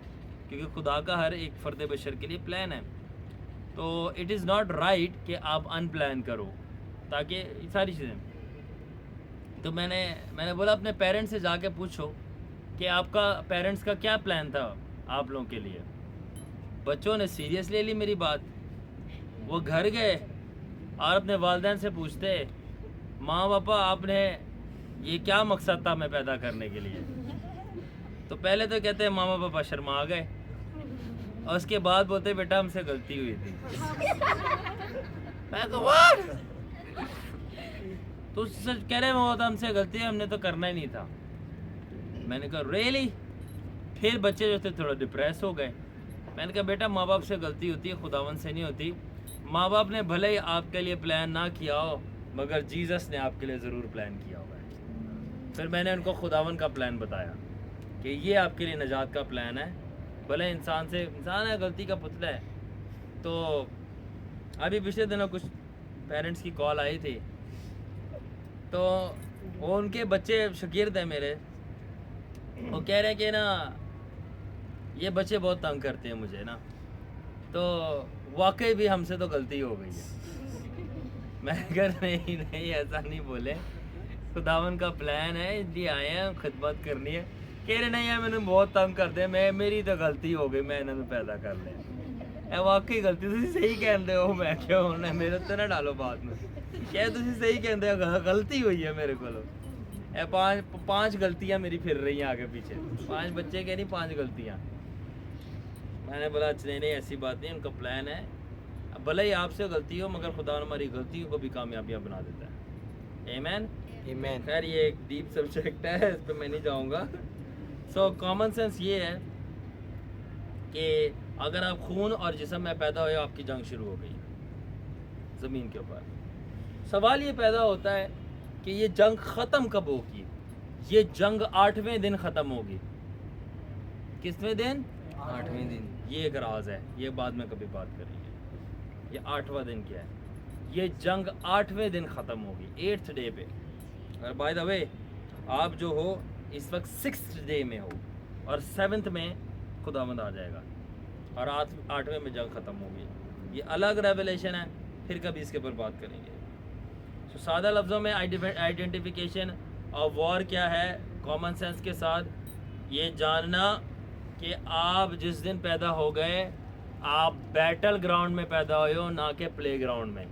क्योंकि खुदा का हर एक फ़र्द बशर के लिए प्लान है। तो इट इज़ नॉट राइट कि आप अनप्लान करो, ताकि सारी चीज़ें। तो मैंने बोला अपने पेरेंट्स से जाके पूछो कि आपका पेरेंट्स का क्या प्लान था आप लोगों के लिए। बच्चों ने सीरियस ले ली मेरी बात, वो घर गए और अपने वालिदैन से पूछते, माँ पापा आपने ये क्या मकसद था हमें पैदा करने के लिए। तो पहले तो कहते हैं मामा पापा शर्मा गए, और उसके बाद बोलते बेटा हमसे गलती हुई थी। मैं तो तो सच कह रहे वो हमसे गलती है, हमने तो करना ही नहीं था। मैंने कहा रियली? फिर बच्चे जो थे थोड़ा डिप्रेस हो गए। मैंने कहा बेटा माँ बाप से गलती होती है, खुदावन से नहीं होती। माँ बाप ने भले ही आपके लिए प्लान ना किया हो, मगर जीसस ने आपके लिए ज़रूर प्लान किया होगा। फिर मैंने उनको खुदावन का प्लान बताया कि ये आपके लिए नजात का प्लान है। भले इंसान है, गलती का पुतला है। तो अभी पिछले दिनों कुछ पेरेंट्स की कॉल आई थी, तो वो उनके बच्चे शागिर्द हैं मेरे, वो कह रहे हैं कि ना ये बच्चे बहुत तंग करते हैं मुझे ना, तो वाकई भी हमसे तो गलती हो गई है। मैं अगर नहीं नहीं ऐसा नहीं बोले, खुदावन का प्लान है इसलिए आए हैं, खिदमत करनी है। कह रहे नहीं यार मैंने बहुत तंग कर दिया, मैं मेरी तो गलती हो गई, मैं इन्होंने पैदा कर लिया। ए वाकई गलती तुम सही कहते हो, मैं क्यों उन्हें मेरे तो ना डालो बात में, क्या तुम सही कहते हो, गलती हुई है मेरे को। ए पांच गलतियां मेरी फिर रही हैं आगे पीछे, 5 बच्चे कह नहीं 5 गलतियां। मैंने बोला अच्छा नहीं ऐसी बात नहीं, उनका प्लान है, अब भले ही आपसे गलती हो मगर खुदा हमारी गलतियों को भी कामयाबियाँ बना देता है। आमीन आमीन। खैर ये एक डीप सब्जेक्ट है, इस पर मैं नहीं जाऊँगा। सो कॉमन सेंस ये है कि अगर आप खून और जिस्म में पैदा हुए, आपकी जंग शुरू हो गई ज़मीन के ऊपर। सवाल ये पैदा होता है कि ये जंग ख़त्म कब होगी? ये जंग 8वें दिन ख़त्म होगी। किसवें दिन? 8वें दिन। ये एक राज है, ये बाद में कभी बात करेंगे। ये 8वां दिन क्या है? ये जंग 8वें दिन ख़त्म होगी, 8th डे पे। और बाय द वे आप जो हो इस वक्त 6th डे में हो और 7th में खुदावंद आ जाएगा और 8वें में जंग ख़त्म होगी। ये अलग रेवलेशन है, फिर कभी इसके ऊपर बात करेंगे। तो सादा लफ्ज़ों में आइडेंटिफिकेशन ऑफ वॉर क्या है कॉमन सेंस के साथ? ये जानना कि आप जिस दिन पैदा हो गए आप बैटल ग्राउंड में पैदा हुए हो, ना कि प्ले ग्राउंड में।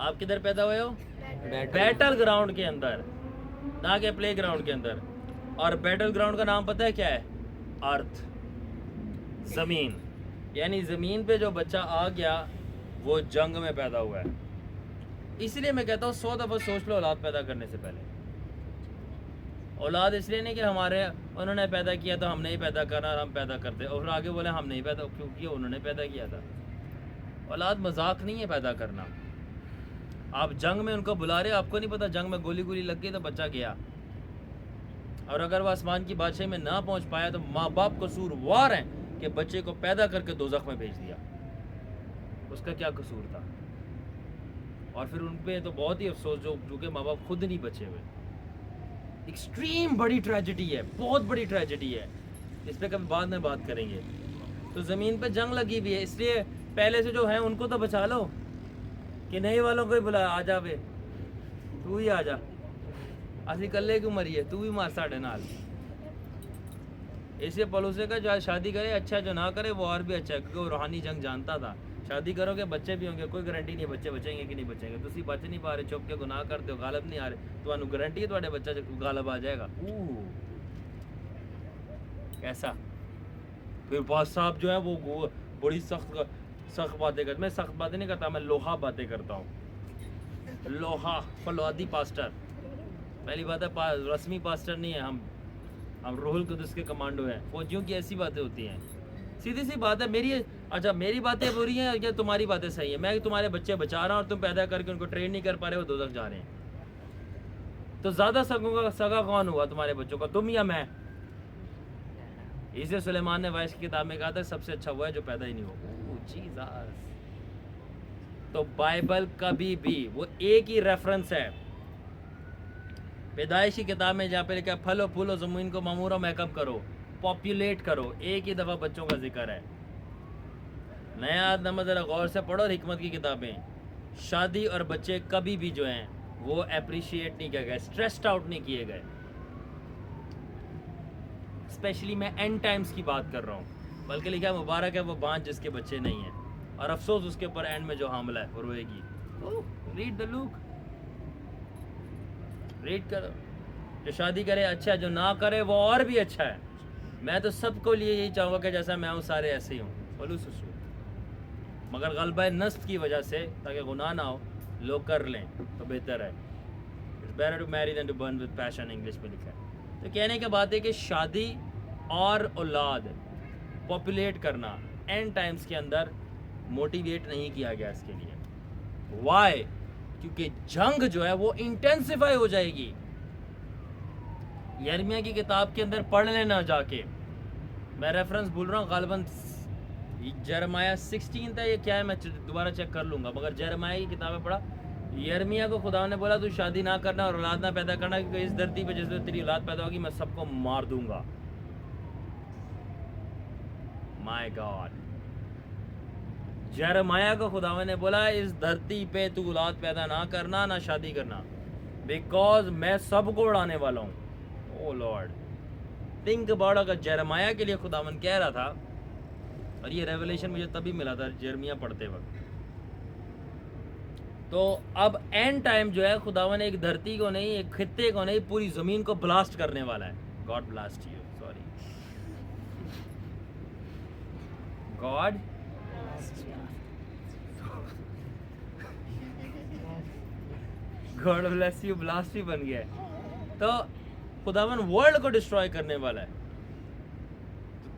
आप किधर पैदा हुए हो? बैटल ग्राउंड के अंदर, ना कि प्ले ग्राउंड के अंदर। और बैटल ग्राउंड का नाम पता है क्या है? अर्थ, ज़मीन। यानी ज़मीन पे जो बच्चा आ गया वो जंग में पैदा हुआ है। इसलिए मैं कहता हूँ 100 दफ़ा सोच लो औलाद पैदा करने से पहले। औलाद इसलिए नहीं कि हमारे उन्होंने पैदा किया तो हमने ही पैदा करना, हम पैदा करते और फिर आगे बोले हम नहीं पैदा क्योंकि उन्होंने पैदा किया था। औलाद मजाक नहीं है पैदा करना। आप जंग में उनको बुला रहे हो, आपको नहीं पता जंग में गोली गोली लग गई तो बच्चा गया। और अगर वह आसमान की बादशाही में ना पहुंच पाया तो माँ बाप कसूरवार हैं कि बच्चे को पैदा करके दोज़ख में भेज दिया। उसका क्या कसूर था? और फिर उन पे तो बहुत ही अफसोस जो कि माँ बाप खुद नहीं बचे हुए। एक्सट्रीम बड़ी ट्रेजेडी है, बहुत बड़ी ट्रेजेडी है, इस पर कभी बाद में बात करेंगे। तो ज़मीन पे जंग लगी हुई है, इसलिए पहले से जो है उनको तो बचा लो कि नए वालों को ही बुला, आ जा वे, तू ही आ जा, असी कल्ले क्यों मरिए, तू भी मार साढ़े नाल। इसलिए पड़ोसी का जो शादी करे अच्छा, जो ना करे वो और भी अच्छा है, क्योंकि वो रूहानी जंग जानता था। शादी करोगे बच्चे भी होंगे, कोई गारंटी नहीं बच्चे बचेंगे कि नहीं बचेंगे। तुसी बच नहीं पा रहे, चुप के गुनाह करते हो, गालब नहीं आ रहे, तो गारंटी है तुम्हारे बच्चा गालब आ जाएगा। कैसा? फिर बॉस साहब जो है वो बड़ी सख्त बातें करते। मैं सख्त बातें नहीं करता, मैं लोहा बातें करता हूँ। लोहा फलवादी पास्टर। पहली बात है रस्मी पास्टर नहीं है हम रूहुल कुदस के कमांडो हैं। फौजियों की ऐसी बातें होती हैं, सीधी सी बात है। मेरी बातें बुरी हैं या तुम्हारी बातें सही है? मैं तुम्हारे बच्चे बचा रहा हूँ और तुम पैदा करके उनको ट्रेन नहीं कर पा रहे हो, दोज़ख जा रहे हैं। तो ज़्यादा सगा कौन हुआ तुम्हारे बच्चों का, तुम या मैं? इसे सुलेमान ने वाइस की किताब में कहा था सबसे अच्छा हुआ है जो पैदा ही नहीं होगा। जीसस। तो बाइबल कभी भी वो एक ही रेफरेंस है पैदाइशी किताब में जहाँ पे लिखा फलो फूलो ज़मीन को मामूरा महकम करो, पॉपुलेट करो, एक ही दफ़ा बच्चों का जिक्र है। नया नंबर ज़रा गौर से पढ़ो और हिकमत की किताबें। शादी और बच्चे कभी भी जो हैं वो अप्रिशिएट नहीं किए गए, स्ट्रेस्ड आउट नहीं किए गए। स्पेशली मैं एंड टाइम्स की बात कर रहा हूँ, बल्कि लिखा मुबारक है वो बांझ जिसके बच्चे नहीं हैं, और अफसोस उसके ऊपर एंड में जो हामला है वो रोएगी। रीड द लुक, रीड करो। जो शादी करे अच्छा है, जो ना करे वो और भी अच्छा है। मैं तो सबको लिए यही चाहूँगा कि जैसा मैं हूँ सारे ऐसे ही हूँ, बोलू सुसू, मगर गलबा नस्ल की वजह से ताकि गुनाह ना हो लोग कर लें तो बेहतर है। It's better to marry than to burn with passion, English में लिखा है। तो कहने की बात है कि शादी और औलाद पॉपुलेट करना एंड टाइम्स के अंदर मोटिवेट नहीं किया गया इसके लिए। वाई? क्योंकि जंग जो है वो इंटेंसिफाई हो जाएगी। यिर्मयाह की किताब के अंदर पढ़ लेना जाके, मैं रेफरेंस भूल रहा हूँ, गालिबन जेरेमाया 16 था ये क्या है, मैं दोबारा चेक कर लूँगा, मगर जेरेमाया की किताब में पढ़ा यर्मिया को खुदा ने बोला तू शादी ना करना और औलाद ना पैदा करना, क्योंकि इस धरती पे जिस तेरी औलाद पैदा होगी मैं सबको मार दूंगा। My God. यरमाया को खुदा ने बोला इस धरती पे तू औलाद पैदा ना करना, ना शादी करना, बिकॉज मैं सबको उड़ाने वाला हूँ। ओ लॉर्ड, थिंक अबाउट, अगर यरमाया के लिए खुदावन कह रहा था, और ये रेवलेशन मुझे तभी मिला था यर्मिया पढ़ते वक्त, तो अब एंड टाइम जो है खुदावन एक धरती को नहीं, एक खित्ते को नहीं, पूरी जमीन को ब्लास्ट करने वाला है। God blast you, sorry, God God bless you, blast ही बन गया है। तो खुदावन वर्ल्ड को डिस्ट्रॉय करने वाला है।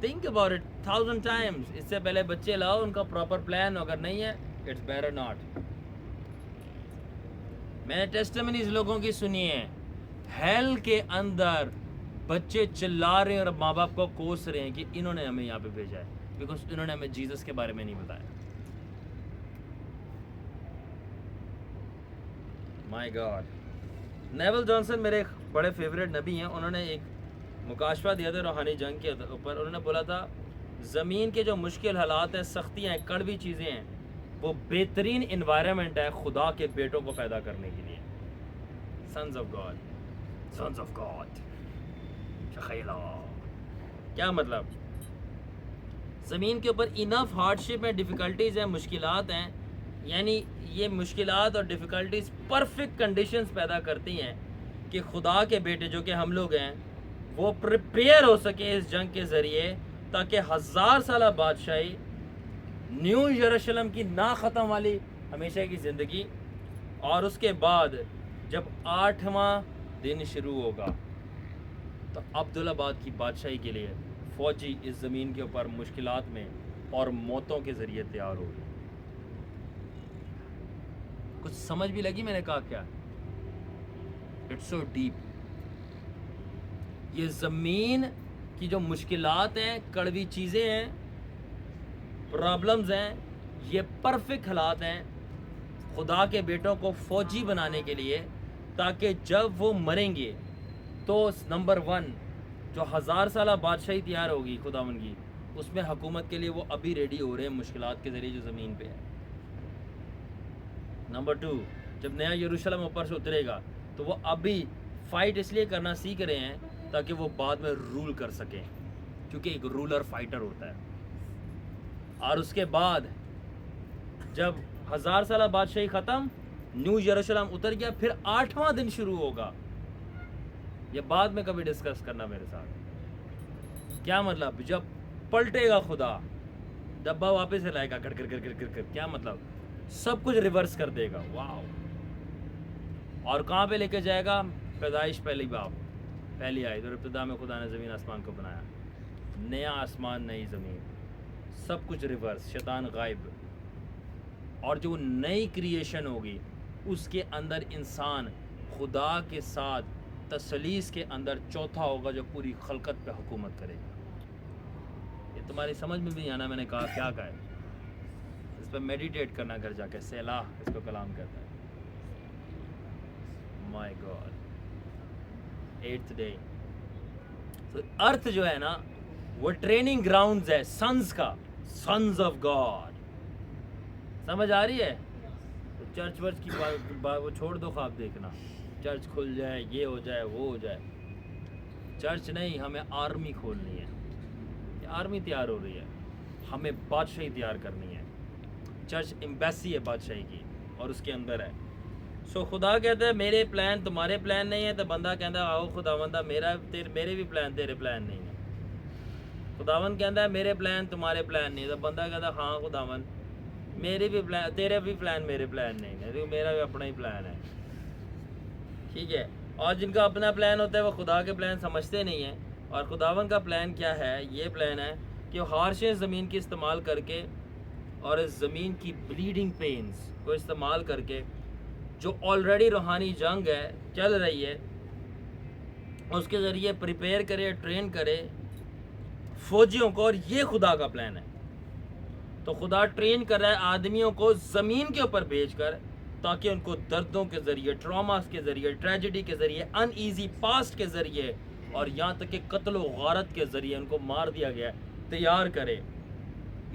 Think about it 1000 times. इससे पहले बच्चे लाओ, उनका प्रॉपर प्लान अगर नहीं है, इट्स बेटर नॉट। मैंने टेस्टिमनीज लोगों की सुनी है, हेल के अंदर बच्चे चिल्ला रहे हैं और माँ बाप को कोस रहे हैं कि इन्होंने हमें यहाँ पे भेजा है, बिकॉज इन्होंने हमें जीसस के बारे में नहीं बताया। My God. नेवल जॉनसन मेरे एक बड़े फेवरेट नबी हैं, उन्होंने एक मुकाशवा दिया था रूहानी जंग के ऊपर। उन्होंने बोला था ज़मीन के जो मुश्किल हालात हैं, सख्तियाँ हैं, कड़वी चीज़ें हैं, वो बेहतरीन इन्वायरमेंट है खुदा के बेटों को पैदा करने के लिए। Sons of God, sons of God. क्या मतलब? ज़मीन के ऊपर इनफ हार्डशिप है, डिफ़िकल्टीज़ हैं, मुश्किलात हैं, यानी ये मुश्किलात और डिफ़िकल्टीज़ परफेक्ट कंडीशंस पैदा करती हैं कि खुदा के बेटे जो कि हम लोग हैं वो प्रिपेयर हो सके इस जंग के ज़रिए, ताकि 1000 साल बादशाही, न्यू यरूशलेम की ना ख़त्म वाली हमेशा की ज़िंदगी, और उसके बाद जब 8वां दिन शुरू होगा तो अब्दुल्लाबाद की बादशाही के लिए फ़ौजी इस ज़मीन के ऊपर मुश्किलात में और मौतों के ज़रिए तैयार हो गए। कुछ समझ भी लगी मैंने कहा क्या? It's so deep. ये ज़मीन की जो मुश्किलात हैं, कड़वी चीज़ें हैं, प्रॉब्लम्स हैं, ये परफेक्ट हालात हैं खुदा के बेटों को फ़ौजी बनाने के लिए, ताकि जब वो मरेंगे तो नंबर 1 जो 1000 साल बादशाही तैयार होगी खुदावन की, उसमें हुकूमत के लिए वो अभी रेडी हो रहे हैं मुश्किलात के ज़रिए जो ज़मीन पे है। नंबर 2, जब नया यरूशलेम ऊपर से उतरेगा तो वो अभी फ़ाइट इसलिए करना सीख रहे हैं ताकि वो बाद में रूल कर सकें, क्योंकि एक रूलर फाइटर होता है। और उसके बाद जब 1000 साल बादशाही ख़त्म, न्यू यरूशलेम उतर गया, फिर 8वां दिन शुरू होगा। ये बाद में कभी डिस्कस करना मेरे साथ। क्या मतलब? जब पलटेगा खुदा, डब्बा वापस लाएगा, कर कर कर कर कर कर, क्या मतलब? सब कुछ रिवर्स कर देगा। वाओ। और कहाँ पे लेके जाएगा? पैदाइश पहली बाब, पहली आयत, और इब्तिदा में खुदा ने ज़मीन आसमान को बनाया। नया आसमान, नई ज़मीन, सब कुछ रिवर्स, शैतान गायब। और जो नई क्रिएशन होगी उसके अंदर इंसान खुदा के साथ तसलीस के अंदर चौथा होगा, जो पूरी खलकत पे हुकूमत करेगा। ये तुम्हारी समझ में भी नहीं आना मैंने कहा क्या कहा है? इस पर मेडिटेट करना घर जाके, सेलाह इसको कलाम कहता है। My God. 8th day. तो अर्थ जो है ना, वो ट्रेनिंग ग्राउंड्स है सन्स का, सन्स ऑफ गॉड। समझ आ रही है? तो चर्च वर्च की बात वो छोड़ दो, ख्वाब देखना चर्च खुल जाए, ये हो जाए, वो हो जाए। चर्च नहीं, हमें आर्मी खोलनी है। ये आर्मी तैयार हो रही है, हमें बादशाही तैयार करनी है। चर्च एम्बेसी है बादशाही की, और उसके अंदर है। सो खुदा कहता है मेरे प्लान तुम्हारे प्लान नहीं है, तो बंदा कहता है आओ खुदावंदा, मेरे भी प्लान तेरे प्लान नहीं है। खुदावन कहता है मेरे प्लान तुम्हारे प्लान नहीं है, तो बंदा कहता है हाँ खुदावन, मेरे भी प्लान, तेरे भी प्लान मेरे प्लान नहीं है, तो मेरा भी अपना ही प्लान है। ठीक है। और जिनका अपना प्लान होता है वो खुदा के प्लान समझते नहीं हैं। और खुदावन का प्लान क्या है? ये प्लान है कि वो हार्शेस ज़मीन की इस्तेमाल करके और इस ज़मीन की ब्लीडिंग पेन्स को इस्तेमाल करके, जो ऑलरेडी रूहानी जंग है चल रही है, उसके ज़रिए प्रिपेयर करे, ट्रेन करे फ़ौजियों को। और ये खुदा का प्लान है। तो खुदा ट्रेन कर रहा है आदमियों को ज़मीन के ऊपर भेजकर, ताकि उनको दर्दों के ज़रिए, ट्रॉमास के ज़रिए, ट्रेजेडी के ज़रिए, अनईजी पास्ट के ज़रिए और यहाँ तक कि कत्ल व गारत के ज़रिए उनको मार दिया गया तैयार करे।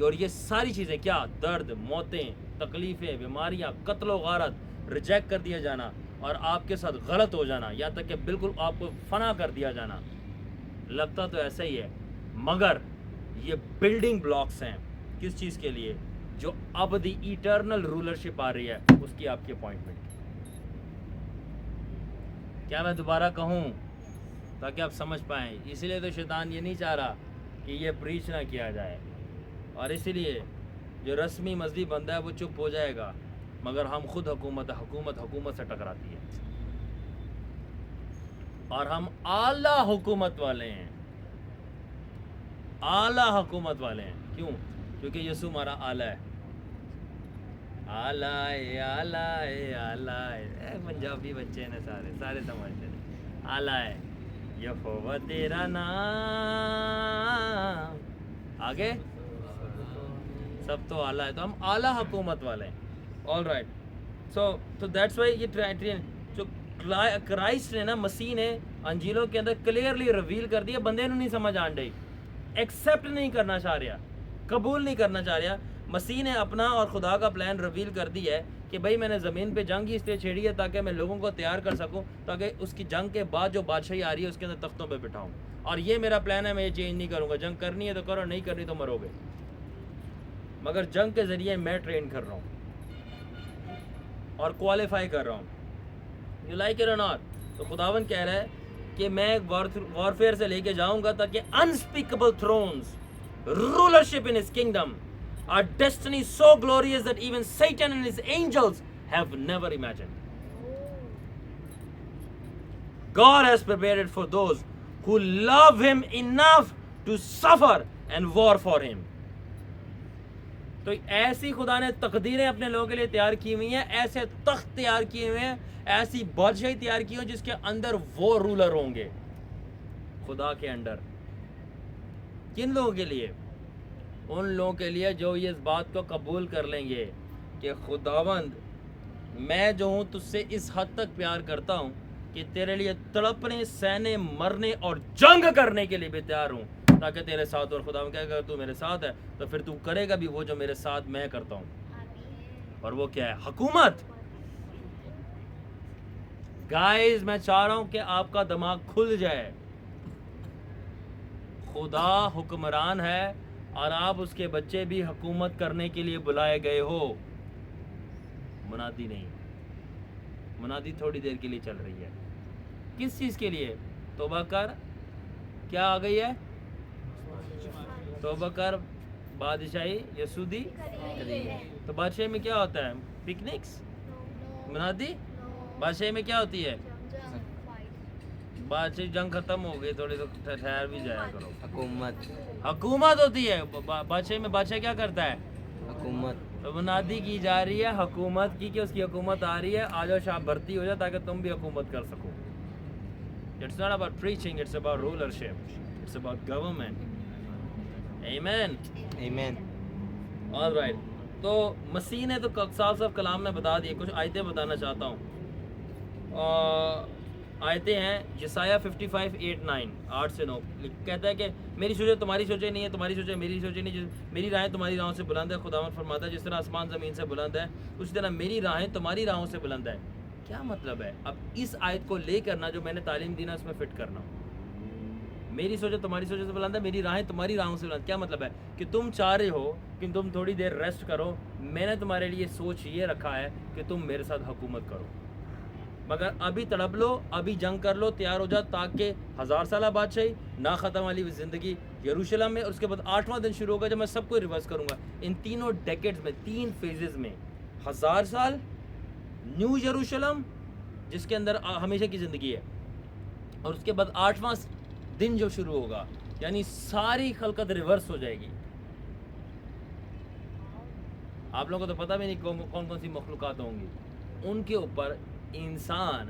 और ये सारी चीज़ें क्या, दर्द, मौतें, तकलीफ़ें, बीमारियाँ, कत्ल व गारत, रिजेक्ट कर दिया जाना और आपके साथ गलत हो जाना, यहाँ तक कि बिल्कुल आपको फना कर दिया जाना, लगता तो ऐसा ही है, मगर ये बिल्डिंग ब्लॉक्स हैं किस चीज़ के लिए, जो अब दी इटर्नल रूलरशिप आ रही है उसकी आपकी अपॉइंटमेंट। क्या मैं दोबारा कहूँ ताकि आप समझ पाएँ? इसलिए तो शैतान ये नहीं चाह रहा कि ये प्रीच ना किया जाए, और इसीलिए जो रस्मी मजहबी बंदा है वो चुप हो जाएगा, मगर हम खुद हुकूमत से टकराती है और हम आला हुकूमत वाले हैं, आला हुकूमत वाले हैं। क्यों? क्योंकि यसू हमारा आला है। आला है, आला है, आला है। पंजाबी बच्चे हैं सारे समझते हैं। आला है यहोवा तेरा नाम, आगे सब तो आला है, तो हम आला हुकूमत वाले हैं। All right, so that's why ये जो क्राइस्ट ने ना, मसीह ने अंजीलों के अंदर क्लियरली रिवील कर दिया, बंदे नहीं समझ आन रही, एक्सेप्ट नहीं करना चाह रहा, कबूल नहीं करना चाह रहा। मसीह ने अपना और खुदा का प्लान रिवील कर दिया है कि भाई मैंने ज़मीन पे जंग इसलिए छेड़ी है ताकि मैं लोगों को तैयार कर सकूं, ताकि उसकी जंग के बाद जो बादशाही आ रही है उसके अंदर तख्तों पे बिठाऊं, और ये मेरा प्लान है, मैं ये चेंज नहीं करूंगा। जंग करनी है तो करो, नहीं करनी तो मरोगे, मगर जंग के ज़रिए मैं ट्रेन कर रहा हूँ और क्वालिफाई कर रहा हूँ। यू लाइक इट और नॉट? तो खुदावन कह रहा है कि मैं वॉरफेयर से लेके जाऊंगा ताकि unspeakable thrones, rulership in his kingdom, our destiny so glorious that even Satan and his angels have never imagined. God has prepared it for those who love him enough to suffer and war for him. तो ऐसी खुदा ने तकदीरें अपने लोगों के लिए तैयार की हुई हैं, ऐसे तख्त तैयार किए हुए हैं, ऐसी बादशाही तैयार की हुई जिसके अंदर वो रूलर होंगे खुदा के अंडर। किन लोगों के लिए? उन लोगों के लिए जो ये इस बात को कबूल कर लेंगे कि खुदावंद मैं जो हूँ तुझसे इस हद तक प्यार करता हूँ कि तेरे लिए तड़पने, सहने, मरने और जंग करने के लिए भी तैयार हूँ, ताकि तेरे साथ। और खुदावंद कहेगा तू मेरे साथ है तो फिर तू करेगा भी वो जो मेरे साथ मैं करता हूँ। और वो क्या है? हुकूमत। गाइस, मैं चाह रहा हूँ कि आपका दिमाग खुल जाए। खुदा हुक्मरान है और आप उसके बच्चे भी हुकूमत करने के लिए बुलाए गए हो, मुनादी नहीं। मुनादी थोड़ी देर के लिए चल रही है। किस चीज़ के लिए? तौबा कर, क्या आ गई है? तौबा कर, बादशाही यसूदी। तो बादशाही में क्या होता है? पिकनिक्स। मुनादी बादशाही में क्या होती है? बादशाही जंग खत्म हो गई, थोड़ी तो ठहर भी जाया करो। हुकूमत होती है बादशाही में। बादशाह क्या करता है? हुकूमत। तो मुनादी की जा रही है हुकूमत की कि उसकी हुकूमत आ रही है, आ जाओ शाह, भर्ती हो जाओ ताकि तुम भी हुकूमत कर सको। It's not about preaching, it's about rulership, it's about government. आमीन, आमीन। ऑलराइट, तो मसीह ने तो साफ साफ कलाम में बता दिए। कुछ आयतें बताना चाहता हूँ। आयतें हैं यसाया 55:8-9, 8 से 9। कहता है कि मेरी सोचें तुम्हारी सोचें नहीं है, तुम्हारी सोचें मेरी सोचें नहीं, मेरी राहें तुम्हारी राहों से बुलंद है। खुदावंद फरमाता है जिस तरह आसमान ज़मीन से बुलंद है उसी तरह मेरी राहें तुम्हारी राहों से बुलंद है। क्या मतलब है? अब इस आयत को ले करना जो मैंने तालीम दी ना उसमें फिट करना। मेरी सोचें तुम्हारी सोचें से बुलंद है, मेरी राहें तुम्हारी राहों से बुलंद। क्या मतलब है? कि तुम चाह रहे हो कि तुम थोड़ी देर रेस्ट करो, मैंने तुम्हारे लिए सोच ये रखा है कि तुम मेरे साथ हुकूमत करो, मगर अभी तड़प लो, अभी जंग कर लो, तैयार हो जा, ताकि 1000 साल बादशाही ना ख़त्म वाली ज़िंदगी यरूशलेम में, और उसके बाद 8वां दिन शुरू होगा जब मैं सबको रिवर्स करूँगा। इन तीनों डेकेड्स में, 3 फेजेस में, 1000 साल, न्यू यरूशलेम जिसके अंदर हमेशा की ज़िंदगी है, और उसके बाद 8वां दिन जो शुरू होगा, यानी सारी खलकत रिवर्स हो जाएगी। आप लोगों को तो पता भी नहीं कौन कौन सी मखलूक़ात होंगी, उनके ऊपर इंसान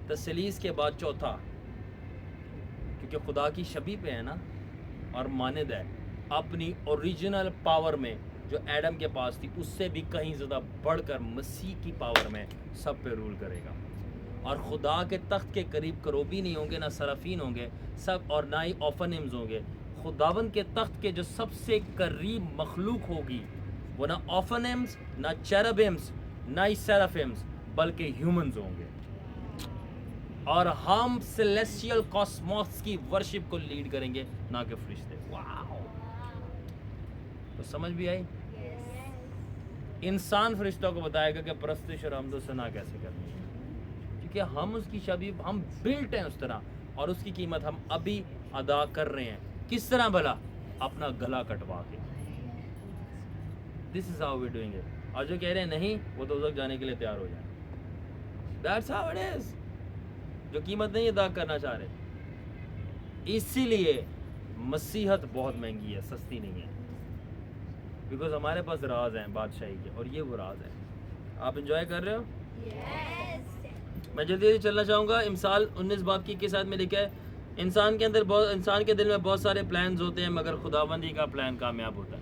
तसलीस के बाद चौथा, क्योंकि खुदा की शबी पे है ना, और मानद है अपनी ओरिजिनल पावर में जो एडम के पास थी उससे भी कहीं ज़्यादा बढ़कर मसीह की पावर में सब पे रूल करेगा। और खुदा के तख्त के करीब करोबी नहीं होंगे, ना सराफीन होंगे सब, और ना ही ऑफनिम्स होंगे। खुदावन के तख्त के जो सबसे करीब मखलूक होगी वो ना ऑफनिम्स, ना चेरबिम्स, ना ही सेराफिम्स, बल्कि ह्यूमंस होंगे। और हम सेलेस्टियल कॉस्मोस की वर्शिप को लीड करेंगे, ना कि फरिश्ते। वाओ, तो समझ भी आई? इंसान फरिश्तों को बताएगा कि परस्तिश और हमदो सना कैसे करनी है, क्योंकि हम उसकी शबीह, हम बिल्ट हैं उस तरह, और उसकी कीमत हम अभी अदा कर रहे हैं। किस तरह भला? अपना गला कटवा के। This is how we doing it. और जो कह रहे हैं नहीं, वो दोज़ख जाने के लिए तैयार हो जाए। That's how it is. जो कीमत नहीं अदा करना चाह रहे, इसीलिए मसीहत बहुत महंगी है, सस्ती नहीं है, बिकॉज हमारे पास राज हैं बादशाही के, और ये वो राज है। आप इंजॉय कर रहे हो? मैं जल्दी जल्दी चलना चाहूँगा। इमसाल 19 बाब की 21 आयत में लिखा है, इंसान के दिल में बहुत सारे प्लान्स होते हैं, मगर खुदाबंदी का प्लान कामयाब होता है।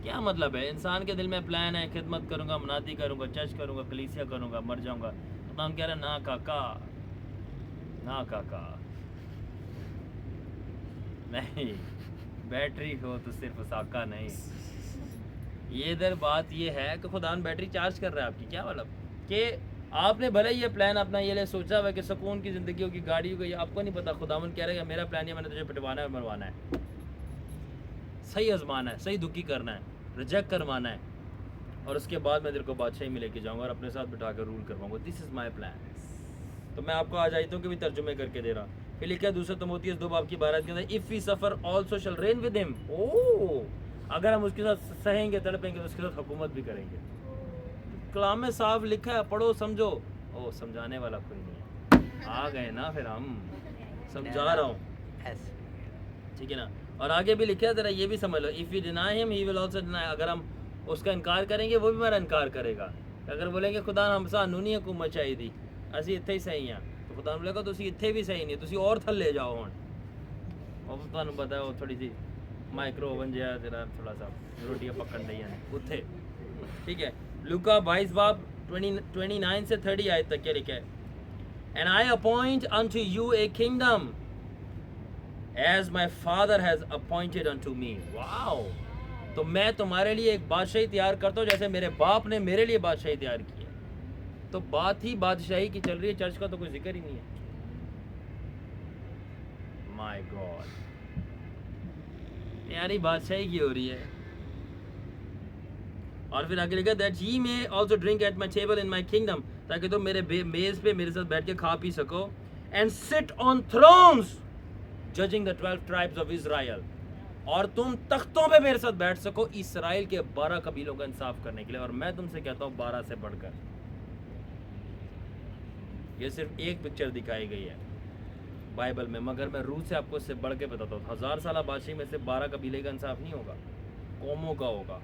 क्या मतलब है? इंसान के दिल में प्लान है, खिदमत करूँगा, मनाती करूँगा, चर्च करूँगा, कलीसिया करूँगा, मर जाऊँगा। तो हम कह रहे हैं ना काका, ना काका, नहीं, बैटरी हो तो सिर्फ साका नहीं। ये इधर बात ये है कि खुदा बैटरी चार्ज कर रहा है आपकी। क्या मतलब कि आपने भले ये प्लान अपना ये ले सोचा हुआ कि सुकून की ज़िंदगी होगी, गाड़ी होगी, आपको नहीं पता खुदावन कह रहा है मेरा प्लान है, मैंने तुझे पिटवाना है, मरवाना है, सही आजमाना है, सही दुखी करना है, रिजेक्ट करवाना है, और उसके बाद मैं तेरे को बादशाही में लेके जाऊँगा और अपने साथ बिठा कर रूल करवाऊँगा। This is my plan. तो मैं आपको आज आयतों के भी तर्जुमे करके दे रहा। फिर लिखा है 2 तिमोथियुस 2 बाब की 12 के अंदर, if we suffer also shall reign with him. Oh, अगर हम उसके साथ सहेंगे, तड़पेंगे, तो उसके साथ हुकूमत भी करेंगे। कलाम में साफ लिखा है, पढ़ो समझो। ओ, समझाने वाला कोई नहीं है, आ गए ना, फिर हम समझा रहा हूँ, ठीक है ना। और आगे भी लिखा है, जरा ये भी समझ लो, if we deny him he will also deny. अगर हम उसका इनकार करेंगे, वो भी हमारा इनकार करेगा। अगर बोलेंगे खुदा हम सानू नहीं हुकूमत चाहिए थी, असी इत्थे ही सही हैं, तो खुदा बोलेगा तुसी इत्थे भी सही नहीं, तुसी और थल्ले जाओ हुण। और तुहानू पता है वो थोड़ी सी माइक्रो ओवन जहा जरा थोड़ा सा रोटियां पकड़ रही हैं उत्थे, ठीक है। लूका 22 बाब 29 से 30 आयत तक क्या लिखा है, and I appoint unto you a kingdom as my father has appointed unto me. Wow, तो मैं तुम्हारे लिए एक बादशाही तैयार करता हूँ जैसे मेरे बाप ने मेरे लिए बादशाही तैयार की है। तो बात ही बादशाही की चल रही है, चर्च का तो कोई जिक्र ही नहीं है। माय गॉड, यारी बादशाही की हो रही है। और फिर आगे लिखा, that ye may also drink at my table in my kingdom, ताकि तुम मेरे मेज पे मेरे साथ बैठ के खा पी सको, and sit on thrones judging the 12 tribes of Israel, और तुम तख्तों पे मेरे साथ बैठ सको इसराइल के 12 कबीलों का इंसाफ करने के लिए। और मैं तुमसे कहता हूँ 12 से बढ़कर। ये सिर्फ एक पिक्चर दिखाई गई है बाइबल में, मगर मैं रूह से आपको इससे बढ़ के बताता हूँ। 1000 साल बादशाही में से 12 कबीले का इंसाफ नहीं होगा, कौमों का होगा।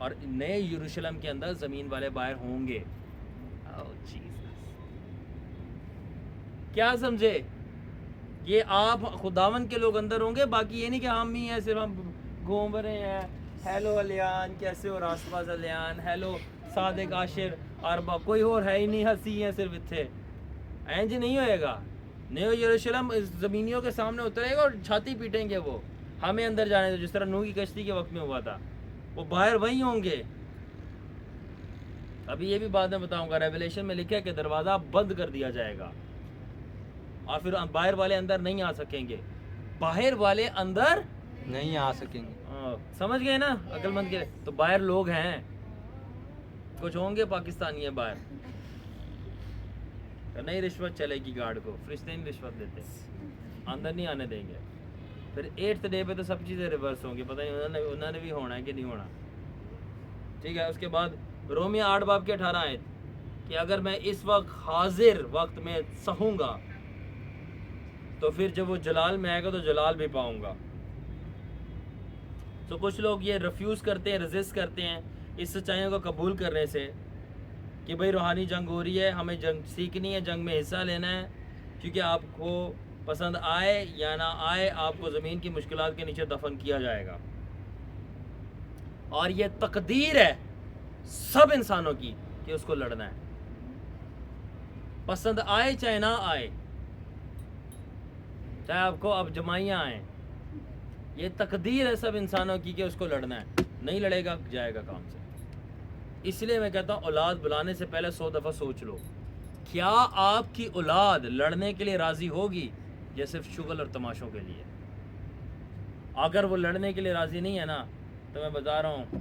और नए यरूशलेम के अंदर ज़मीन वाले बाहर होंगे। oh, क्या समझे? ये आप खुदावन के लोग अंदर होंगे, बाकी ये नहीं कि हम ही हैं सिर्फ हम घूम रहे हैं, हेलो अलियान कैसे हो, रासबाज अलियान, हेलो सादिक आशिर अरबा, कोई और है ही नहीं, हंसी है सिर्फ इत्थे। इंज नहीं होएगा। नए यरूशलेम ज़मीनियों के सामने उतरेगा और छाती पीटेंगे वो, हमें अंदर जाने दो, जिस तरह नूह की कश्ती के वक्त में हुआ था। वो बाहर वहीं होंगे। अभी ये भी बाद में बताऊंगा, रेवलेशन में लिखा है कि दरवाज़ा बंद कर दिया जाएगा और फिर बाहर वाले अंदर नहीं आ सकेंगे, बाहर वाले अंदर नहीं आ सकेंगे। समझ गए ना अक्लमंद के? तो बाहर लोग हैं, कुछ होंगे पाकिस्तानी है बाहर, तो नहीं रिश्वत चलेगी गार्ड को, फरिश्ते नहीं रिश्वत देते, अंदर नहीं आने देंगे। फिर 8th डे पे तो सब चीज़ें रिवर्स होंगी, पता नहीं उन्होंने भी होना है कि नहीं होना, ठीक है। उसके बाद रोमिया 8 बाब के 18 आयत, कि अगर मैं इस वक्त हाजिर वक्त में सहूँगा तो फिर जब वो जलाल में आएगा तो जलाल भी पाऊँगा। तो कुछ लोग ये रिफ्यूज़ करते हैं, रेजिस्ट करते हैं इस सच्चाइयों को कबूल करने से कि भाई रूहानी जंग हो रही है, हमें जंग सीखनी है, जंग में हिस्सा लेना है, क्योंकि आपको पसंद आए या ना आए आपको ज़मीन की मुश्किलात के नीचे दफन किया जाएगा। और ये तकदीर है सब इंसानों की कि उसको लड़ना है, पसंद आए चाहे ना आए, चाहे आपको अब जमाइयाँ आए, ये तकदीर है सब इंसानों की कि उसको लड़ना है। नहीं लड़ेगा जाएगा काम से। इसलिए मैं कहता हूँ औलाद बुलाने से पहले 100 दफ़ा सोच लो, क्या आपकी औलाद लड़ने के लिए राज़ी होगी या सिर्फ शुगल और तमाशों के लिए? अगर वो लड़ने के लिए राज़ी नहीं है ना, तो मैं बता रहा हूँ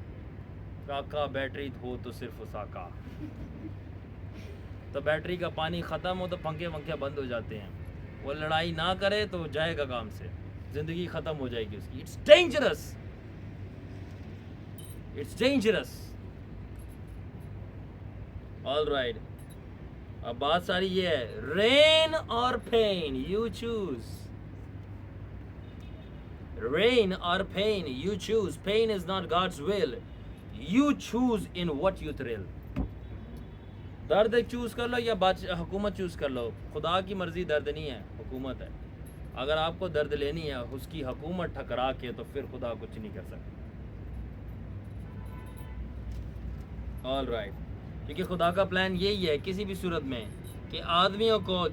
काका बैटरी हो तो सिर्फ उसाका, तो बैटरी का पानी ख़त्म हो तो पंखे वंखे बंद हो जाते हैं। वो लड़ाई ना करे तो जाएगा काम से, ज़िंदगी ख़त्म हो जाएगी उसकी। It's dangerous, it's dangerous. All right, अब बात सारी ये है, रेन और पेन यू चूज, रेन और pain you choose, pain is not God's will, you choose in what you thrill. दर्द चूज कर लो या हुकूमत चूज कर लो, खुदा की मर्जी दर्द नहीं है, हुकूमत है। अगर आपको दर्द लेनी है उसकी हुकूमत ठकरा के, तो फिर खुदा कुछ नहीं कर सकता। ऑल राइट, क्योंकि खुदा का प्लान यही है किसी भी सूरत में कि आदमियों को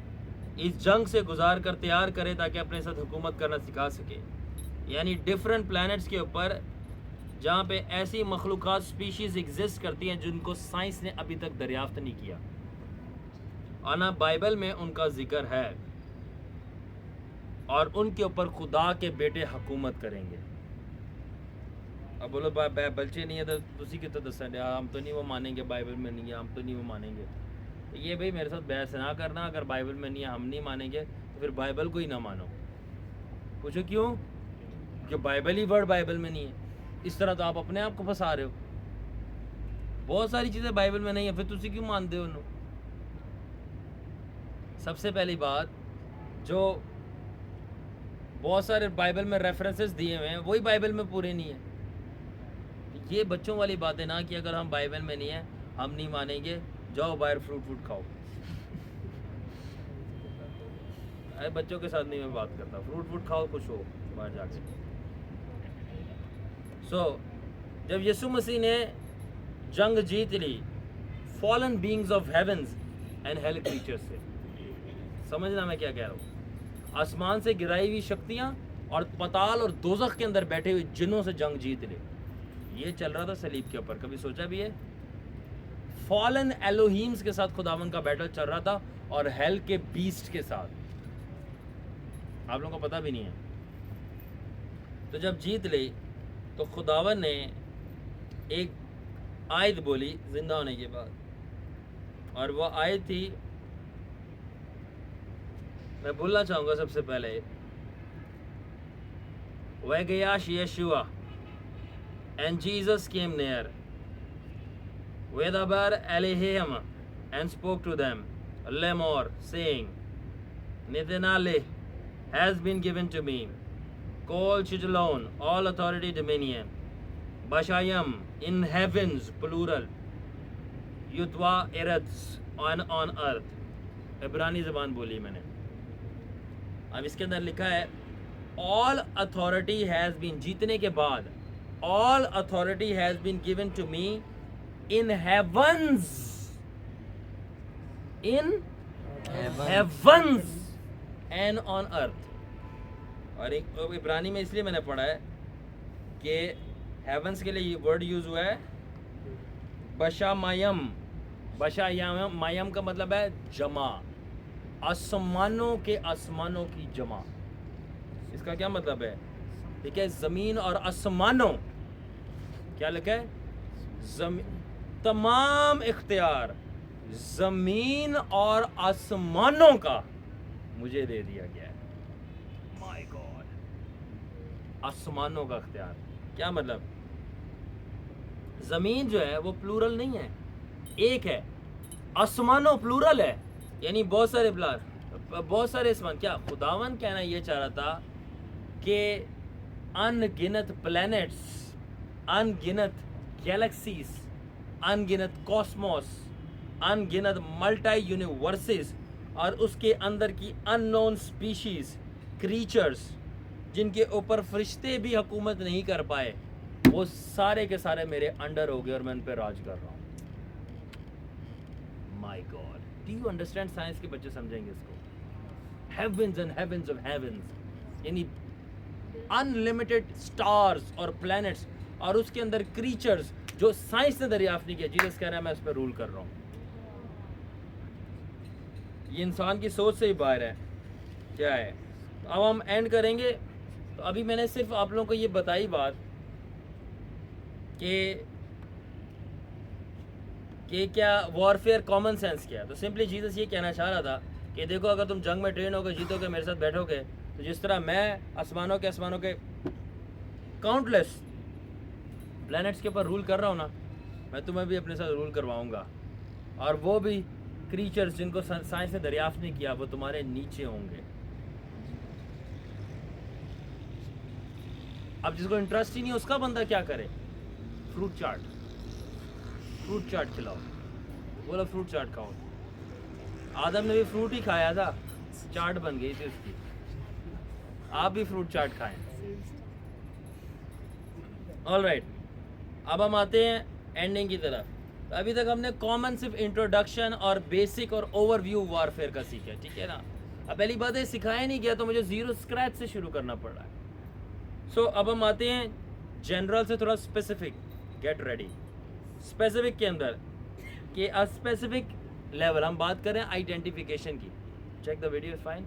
इस जंग से गुजार कर तैयार करे ताकि अपने साथ हुकूमत करना सिखा सके। यानी डिफरेंट प्लैनेट्स के ऊपर जहाँ पे ऐसी मखलूक़ात स्पीशीज़ एग्जिस्ट करती हैं जिनको साइंस ने अभी तक दरियाफ्त नहीं किया, और ना बाइबल में उनका जिक्र है, और उनके ऊपर खुदा के बेटे हुकूमत करेंगे। अब बोलो बच्चे नहीं है तो तुसी कितना दसन हम तो नहीं वो मानेंगे, बाइबल में नहीं है हम तो नहीं वो मानेंगे। ये भाई मेरे साथ बहस ना करना, अगर बाइबल में नहीं है हम नहीं मानेंगे तो फिर बाइबल को ही ना मानो। पूछो क्यों? कि बाइबल ही वर्ड बाइबल में नहीं है। इस तरह तो आप अपने आप को फंसा रहे हो। बहुत सारी चीज़ें बाइबल में नहीं है, फिर तुसी क्यों मानते हो उन्होंने? सबसे पहली बात, जो बहुत सारे बाइबल में रेफरेंसेस दिए हुए हैं वही बाइबल में पूरे नहीं है। ये बच्चों वाली बातें ना कि अगर हम बाइबल में नहीं है हम नहीं मानेंगे, जाओ बाहर फ्रूट खाओ। अरे बच्चों के साथ नहीं मैं बात करता, फ्रूट खाओ, खुश हो बाहर जाके। जब यीशु मसीह ने जंग जीत ली fallen beings of heavens and hell creatures से, समझना मैं क्या कह रहा हूँ, आसमान से गिराई हुई शक्तियाँ और पताल और दोज़ख के अंदर बैठे हुए जिन्नों से जंग जीत ली। ये चल रहा था सलीब के ऊपर, कभी सोचा भी है? फॉलन एलोहीम्स के साथ खुदावन का बैटल चल रहा था और हेल के बीस्ट के साथ, आप लोगों को पता भी नहीं है। तो जब जीत ली तो खुदावन ने एक आयत बोली जिंदा होने के बाद, और वो आयत थी, मैं बोलना चाहूँगा सबसे पहले, वैगयाश यशुआ and Jesus came near, Vedabar Elohim, and spoke to them, Lemor, saying, Nithanale has been given to me, Kol Chidalon, all authority dominion, Bashayam, in heavens, plural, Yutwa Eretz, on earth। इब्रानी ज़बान बोली मैंने। अब इसके अंदर लिखा है all authority has been, जीतने के बाद all authority has been given to me in heavens, in heavens and on earth। और एक इब्रानी में इसलिए मैंने पढ़ा है कि heavens के लिए वर्ड यूज हुआ है बशामायम। बशामायम का मतलब है जमा, आसमानों के आसमानों की जमा। इसका क्या मतलब है? ठीक है, ज़मीन और आसमानों, क्या लिखा है? तमाम इख्तियार ज़मीन और आसमानों का मुझे दे दिया गया है। माय गॉड, आसमानों का इख्तियार क्या मतलब? ज़मीन जो है वो प्लूरल नहीं है, एक है। आसमानों प्लूरल है, यानी बहुत सारे आसमान। क्या खुदावन कहना ये चाह रहा था कि अनगिनत प्लैनेट्स, अनगिनत गैलेक्सीज, अनगिनत कॉस्मोस, अनगिनत मल्टी यूनिवर्सेस और उसके अंदर की अननोन स्पीशीज, क्रीचर्स, जिनके ऊपर फरिश्ते भी हुकूमत नहीं कर पाए, वो सारे के सारे मेरे अंडर हो गए और मैं उन पर राज कर रहा हूँ। My God, do you understand? Science के बच्चे समझेंगे इसको। Heavens and heavens of heavens, यानी अनलिमिटेड स्टार्स और प्लैनेट्स और उसके अंदर क्रीचर्स जो साइंस ने दरियाफ्त नहीं किया। जीसस कह रहा है मैं उस पर रूल कर रहा हूँ। ये इंसान की सोच से ही बाहर है। क्या है? अब हम एंड करेंगे। तो अभी मैंने सिर्फ आप लोगों को ये बताई बात कि क्या वॉरफेयर कॉमन सेंस क्या है। तो सिंपली जीसस ये कहना चाह रहा था कि देखो, अगर तुम जंग में ट्रेन होगे, जीतोगे, मेरे साथ बैठोगे, तो जिस तरह मैं आसमानों के काउंटलेस प्लैनेट्स के ऊपर रूल कर रहा हूँ ना, मैं तुम्हें भी अपने साथ रूल करवाऊँगा। और वो भी क्रीचर्स जिनको साइंस ने दरियाफ्त नहीं किया, वो तुम्हारे नीचे होंगे। अब जिसको इंटरेस्ट ही नहीं उसका बंदा क्या करे? फ्रूट चाट खिलाओ, बोला फ्रूट चाट खाओ। आदम ने भी फ्रूट ही खाया था, चाट बन गई थी उसकी। आप भी फ्रूट चाट खाएं। ऑलराइट, अब हम आते हैं एंडिंग की तरफ। अभी तक हमने कॉमन सिर्फ इंट्रोडक्शन और बेसिक और ओवरव्यू वॉरफेयर का सीखा, ठीक है ना। अब पहली बात है, सिखाया नहीं गया तो मुझे जीरो स्क्रैच से शुरू करना पड़ रहा है। सो अब हम आते हैं जनरल से थोड़ा स्पेसिफिक। Get ready. स्पेसिफिक के अंदर कि स्पेसिफिक लेवल हम बात करें आइडेंटिफिकेशन की। Check the video, is fine.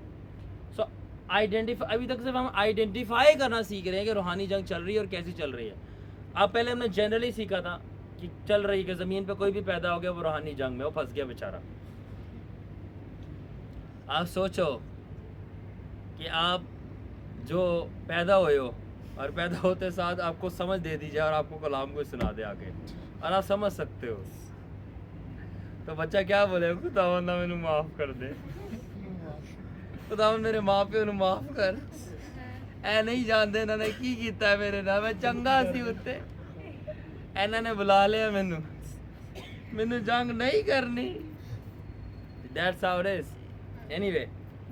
So identify, अभी तक सिर्फ हम आइडेंटिफाई करना सीख रहे हैं कि रूहानी जंग चल रही है और कैसी चल रही है। अब पहले हमने जनरली सीखा था कि चल रही है, कि ज़मीन पे कोई भी पैदा हो गया वो रूहानी जंग में, वो फंस गया बेचारा। आप सोचो कि आप जो पैदा हुए हो और पैदा होते साथ आपको समझ दे दी जाए और आपको कलाम को सुना दे आगे, और आप समझ सकते हो, तो बच्चा क्या बोले? खुदावंद मैनू माफ कर दे, खुदावंद मेरे माँ प्यो नू माफ कर, ऐ नहीं जानते इन्होंने की कीता है मेरे नाल, मैं चंगा सी उत्ते, इन्होंने बुला लिया मैनू जंग नहीं करनी। That's how it is. Anyway,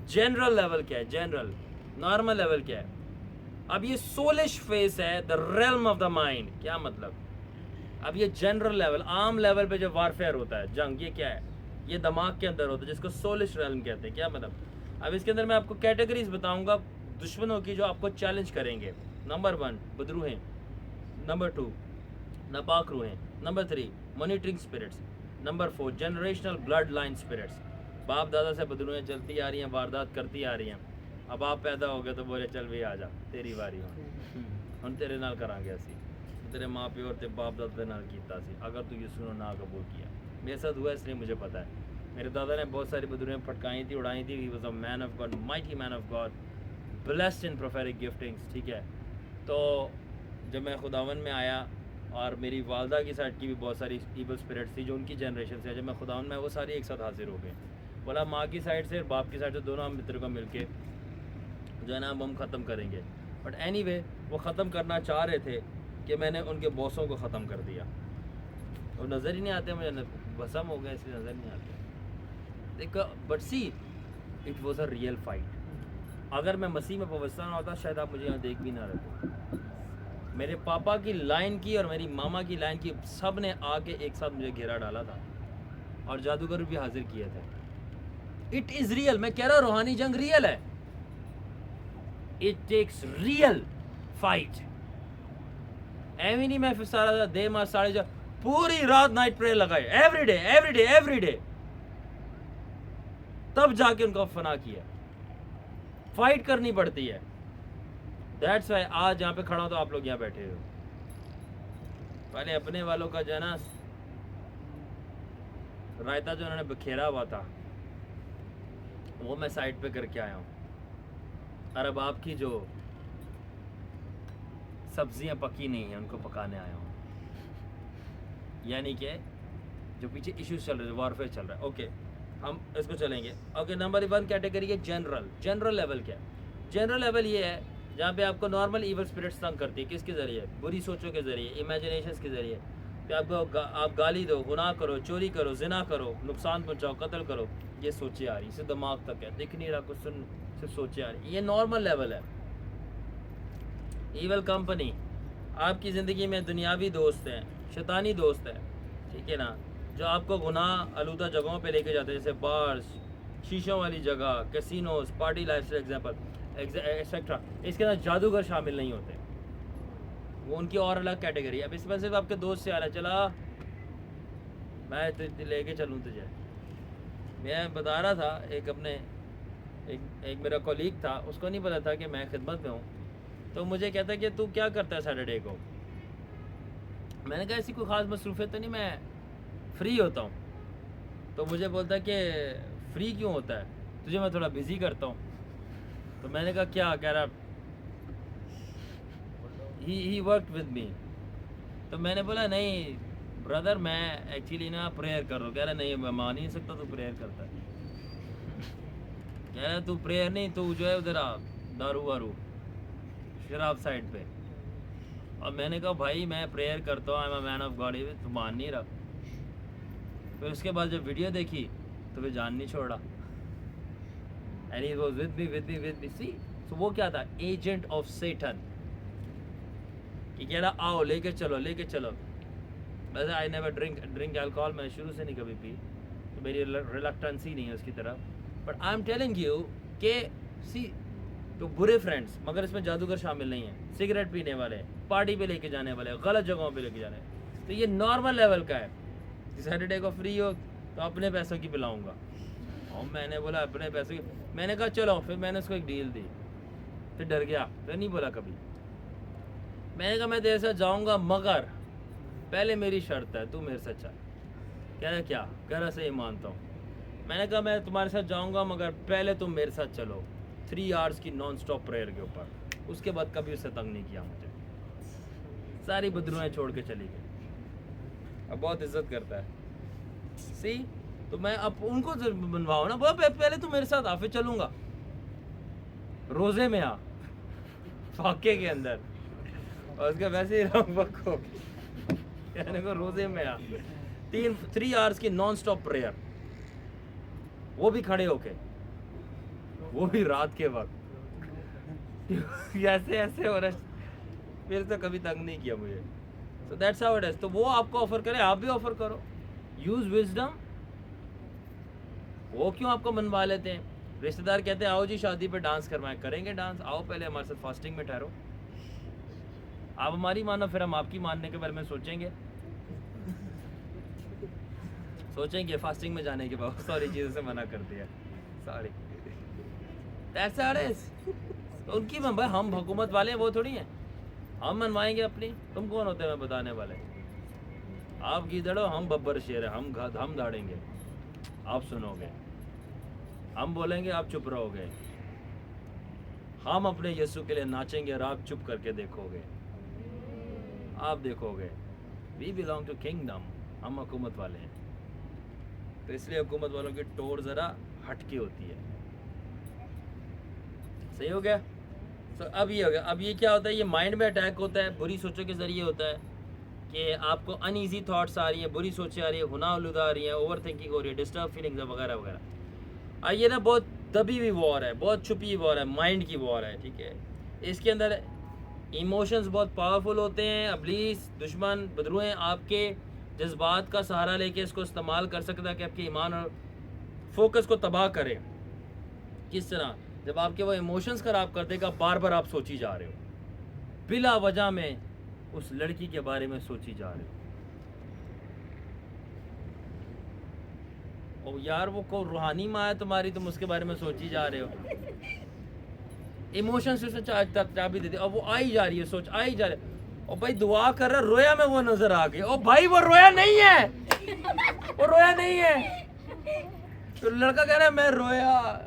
general level क्या है? जनरल नॉर्मल लेवल क्या है? अब ये सोलिश फेस है, the realm of the mind. क्या मतलब? अब ये जनरल लेवल, आम लेवल पे जो वारफेयर होता है, जंग, ये क्या है? ये दिमाग के अंदर होता है, जिसको सोलिश रेल्म कहते हैं। क्या मतलब? अब इसके अंदर मैं आपको कैटेगरीज बताऊंगा दुश्मनों की जो आपको चैलेंज करेंगे। नंबर 1 बदरूहें, नंबर 2 नापाक रूहें, number 3 monitoring spirits, number 4 generational blood line spirits. बाप दादा से बदरूहें चलती आ रही हैं, वारदात करती आ रही हैं। अब आप पैदा हो गए तो बोले चल भी आ जा, तेरी बारी हम तेरे नाल करांगे असी, तेरे माँ प्यो और तेरे बाप दादा नाल कीता सी, अगर तू यीशु ने ना कबूल किया। मेरे साथ हुआ इसलिए मुझे पता है। मेरे दादा ने बहुत सारी बदरूहें फटकाई थी, उड़ाई थी। He was a man of God, mighty man of God, blessed in prophetic giftings, ठीक है। तो जब मैं खुदावन में आया और मेरी वालदा की साइड की भी बहुत सारी ईवल स्पिरिट्स थी जो उनकी जनरेशन से, जब मैं खुदावन में, वो सारी एक साथ हाजिर हो गए। बोला माँ की साइड से और बाप की साइड से दोनों हम मित्र को मिलके जो है ना हम ख़त्म करेंगे। बट एनीवे, वो ख़त्म करना चाह रहे थे कि मैंने उनके बॉसों को ख़त्म कर दिया। वो नज़र ही नहीं आते मुझे, भस्म हो गया इसलिए नज़र नहीं आते। देखो, but see it was a real fight. अगर मैं मसीह में पवस्ता ना होता शायद आप मुझे यहाँ देख भी ना रहे। मेरे पापा की लाइन की और मेरी मामा की लाइन की सब ने आके एक साथ मुझे घेरा डाला था और जादूगर भी हाजिर किए थे। It is real. मैं कह रहा हूँ रूहानी जंग रियल है। It takes real fight. एवं नहीं मैं फिर सारा दे मार साढ़े जा पूरी रात नाइट प्रेयर लगाए, एवरी डे, तब जाके उनको फना किया। फाइट करनी पड़ती है। दैट्स वाई आज यहाँ पे खड़ा हो तो आप लोग यहाँ बैठे हो। पहले अपने वालों का जो है ना रायता जो उन्होंने बखेरा हुआ था वो मैं साइड पे करके आया हूँ। और अब आपकी जो सब्जियां पकी नहीं हैं उनको पकाने आया हूँ। यानी कि जो पीछे इश्यूज चल रहे हैं, वॉरफेयर चल रहा है। ओके, हम इसको चलेंगे। ओके, नंबर 1 कैटेगरी है जनरल लेवल। क्या है जनरल लेवल? ये है जहाँ पे आपको नॉर्मल ईवल स्पिरिट्स तंग करती है। किसके ज़रिए? बुरी सोचों के ज़रिए, इमेजिनेशंस के ज़रिए। कि आपको आप गाली दो, गुनाह करो, चोरी करो, जिना करो, नुकसान पहुँचाओ, कत्ल करो, ये सोचे आ रही, इसे दिमाग तक है, दिख नहीं रहा कुछ, सुन सिर्फ सोचे आ रही। ये नॉर्मल लेवल है, ईवल कंपनी। आपकी ज़िंदगी में दुनियावी दोस्त हैं, शैतानी दोस्त हैं, ठीक है ना, जो आपको गुनाह आलूदा जगहों पे लेके जाते हैं, जैसे बार्स, शीशों वाली जगह, casinos, party life example etcetera. इसके अंदर जादूगर शामिल नहीं होते, वो उनकी और अलग कैटेगरी है। अब इसमें सिर्फ आपके दोस्त से आ रहा है, चला मैं तो लेके चलूँ तुझे। मैं बता रहा था एक अपने एक मेरा कॉलीग था, उसको नहीं पता था कि मैं खिदमत में हूँ, तो मुझे कहता है कि तू क्या करता है सैटरडे को। मैंने कहा ऐसी कोई ख़ास मसरूफियत तो नहीं, मैं फ्री होता हूँ। तो मुझे बोलता है कि फ्री क्यों होता है, तुझे मैं थोड़ा बिज़ी करता हूँ। तो मैंने कहा क्या, कह रहा ही वर्क विद मी। तो मैंने बोला नहीं ब्रदर, मैं एक्चुअली ना प्रेयर कर रहा हूँ। कह रहा नहीं मैं मान ही नहीं सकता तू प्रेयर करता है। कह रहा तू प्रेयर नहीं, तू जो है उधर आ दारू वारू शराब साइड पे। और मैंने कहा भाई मैं प्रेयर करता हूँ, आई am a man of God, तू मान नहीं रहा। फिर उसके बाद जब वीडियो देखी तो फिर जान नहीं छोड़ा। And he was with me see. So वो क्या था, एजेंट ऑफ सेटन, कि कह रहा आओ लेके चलो लेके चलो। वैसे आई नेवर ड्रिंक अल्कोहल, मैंने शुरू से नहीं कभी पी, तो मेरी रिलक्टेंस ही नहीं है उसकी तरफ। But I am telling you कि सी तो बुरे फ्रेंड्स, मगर इसमें जादूगर शामिल नहीं है, सिगरेट पीने वाले, पार्टी पे लेके जाने वाले, गलत जगहों पे लेके जाने, तो ये नॉर्मल लेवल का है। सैटरडे को फ्री हो तो अपने पैसों की पिलाऊंगा। और मैंने बोला अपने पैसों की, मैंने कहा चलो। फिर मैंने उसको एक डील दी, फिर डर गया, फिर नहीं बोला कभी। मैंने कहा मैं तेरे साथ जाऊंगा, मगर पहले मेरी शर्त है, तू मेरे साथ चल। कह रहा क्या, कह रहा सही मानता हूँ। मैंने कहा मैं तुम्हारे साथ जाऊंगा, मगर पहले तुम मेरे साथ चलो 3 आवर्स की नॉन स्टॉप प्रेयर के ऊपर। उसके बाद कभी उससे तंग नहीं किया मुझे, सारी बदरुएं छोड़ के चली गई। अब बहुत इज्जत करता है सी। तो मैं अब उनको बनवाओ ना, बोला पहले तू मेरे साथ आ फिर चलूंगा। रोजे में आ फाके के अंदर, और उसका वैसे ही रंग बको कहने को रोजे में आ 3 आवर्स की नॉन स्टॉप प्रेयर, वो भी खड़े होके, वो भी रात के वक्त ऐसे ऐसे हो रहा। फिर तो कभी तंग नहीं किया मुझे। So that's how it is। तो वो आपको ऑफर करे, आप भी ऑफर करो, यूज विजडम। वो क्यों आपको मनवा लेते हैं। रिश्तेदार कहते हैं आओ जी शादी पे डांस करवाएं, करेंगे डांस, आओ पहले हमारे साथ फास्टिंग में ठहरो। आप हमारी मानो, फिर हम आपकी मानने के बारे में सोचेंगे फास्टिंग में जाने के बाद। सॉरी चीज़ों से मना कर दिया, sorry. That's how it is. तो उनकी भाई हम हुकूमत वाले हैं, वो थोड़ी हैं। हम मनवाएंगे अपनी, तुम कौन होते हैं बताने वाले। आप गीदड़ो, हम बब्बर शेर है, हम दाड़ेंगे, आप सुनोगे, हम बोलेंगे आप चुप रहोगे। हम अपने यीशु के लिए नाचेंगे और आप चुप करके देखोगे, आप देखोगे। वी बिलोंग टू किंगडम, हम हुकूमत वाले हैं। तो इसलिए हुकूमत वालों की टोर ज़रा हटके होती है। सही हो गया। तो अब ये हो गया। अब ये क्या होता है, ये माइंड में अटैक होता है, बुरी सोचों के ज़रिए होता है कि आपको अनईजी थॉट्स आ रही है, बुरी सोचें आ रही है, गुनाह आलूदा आ रही है, ओवर थिंकिंग हो रही है, डिस्टर्ब फीलिंग्स वगैरह वगैरह। और ये ना बहुत दबी हुई वॉर है, बहुत छुपी हुई वॉर है, माइंड की वॉर है, ठीक है। इसके अंदर इमोशंस बहुत पावरफुल होते हैं। इब्लीस, दुश्मन, बदरुएं आपके जज्बात का सहारा लेके इसको इस्तेमाल कर सकता है कि आपके ईमान और फोकस को तबाह करे। किस तरह, जब आपके वो इमोशंस ख़राब कर देगा, बार बार आप सोची जा रहे हो, बिला वजह में उस लड़की के बारे में सोची जा रहे हो। और यार वो को रूहानी माँ है तुम्हारी, तुम उसके बारे में सोची जा रहे हो। इमोशंस से चाबी देते, और वो आई जा रही है, सोच आई जा रही है। और भाई दुआ कर रहा, रोया में वो नजर आ गया। ओ भाई वो रोया नहीं है, वो रोया नहीं है। तो लड़का कह रहा है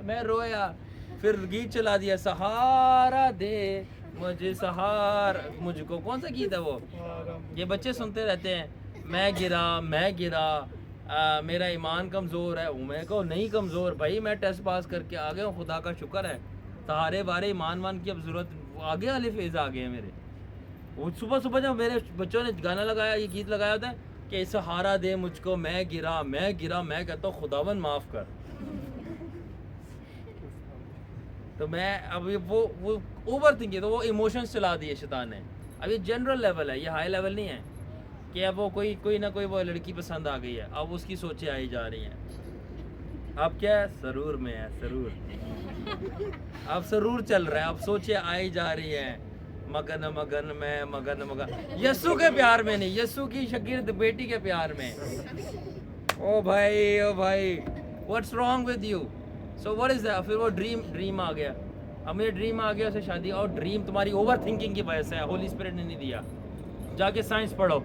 मैं रोया। फिर गीत चला दिया, सहारा दे मुझे सहारा, मुझको। कौन सा गीत है वो, ये बच्चे सुनते रहते हैं। मैं गिरा मेरा ईमान कमज़ोर है। मैं कहो नहीं कमज़ोर भाई, मैं टेस्ट पास करके आ गया हूँ, खुदा का शुक्र है। सहारे बारे ईमान वान की अब ज़रूरत, आगे वाले फेज़ आ गए हैं मेरे। वो सुबह सुबह जब मेरे बच्चों ने गाना लगाया, ये गीत लगाया होता है कि सहारा दे मुझको, मैं गिरा। मैं कहता हूँ खुदावन माफ़ कर। तो मैं अब वो ओवर थिंकिंग, तो वो इमोशंस चला दिए शैतान ने। अब ये जनरल लेवल है, ये हाई लेवल नहीं है कि अब वो कोई ना कोई वो लड़की पसंद आ गई है, अब उसकी सोचें आई जा रही हैं। अब क्या है, सरूर में है, सरूर। अब सरूर चल रहा है, अब सोचें आई जा रही है, मगन मगन में, मगन मगन, यस्सु के प्यार में नहीं, यस्सु की शकीर बेटी के प्यार में। ओ भाई what's wrong with you? So what is that? फिर वो ड्रीम आ गया। अब मुझे ड्रीम आ गया, उसे शादी, और ड्रीम तुम्हारी ओवर थिंकिंग की वजह से है, होली स्पिरिट ने नहीं दिया। जाके साइंस पढ़ो,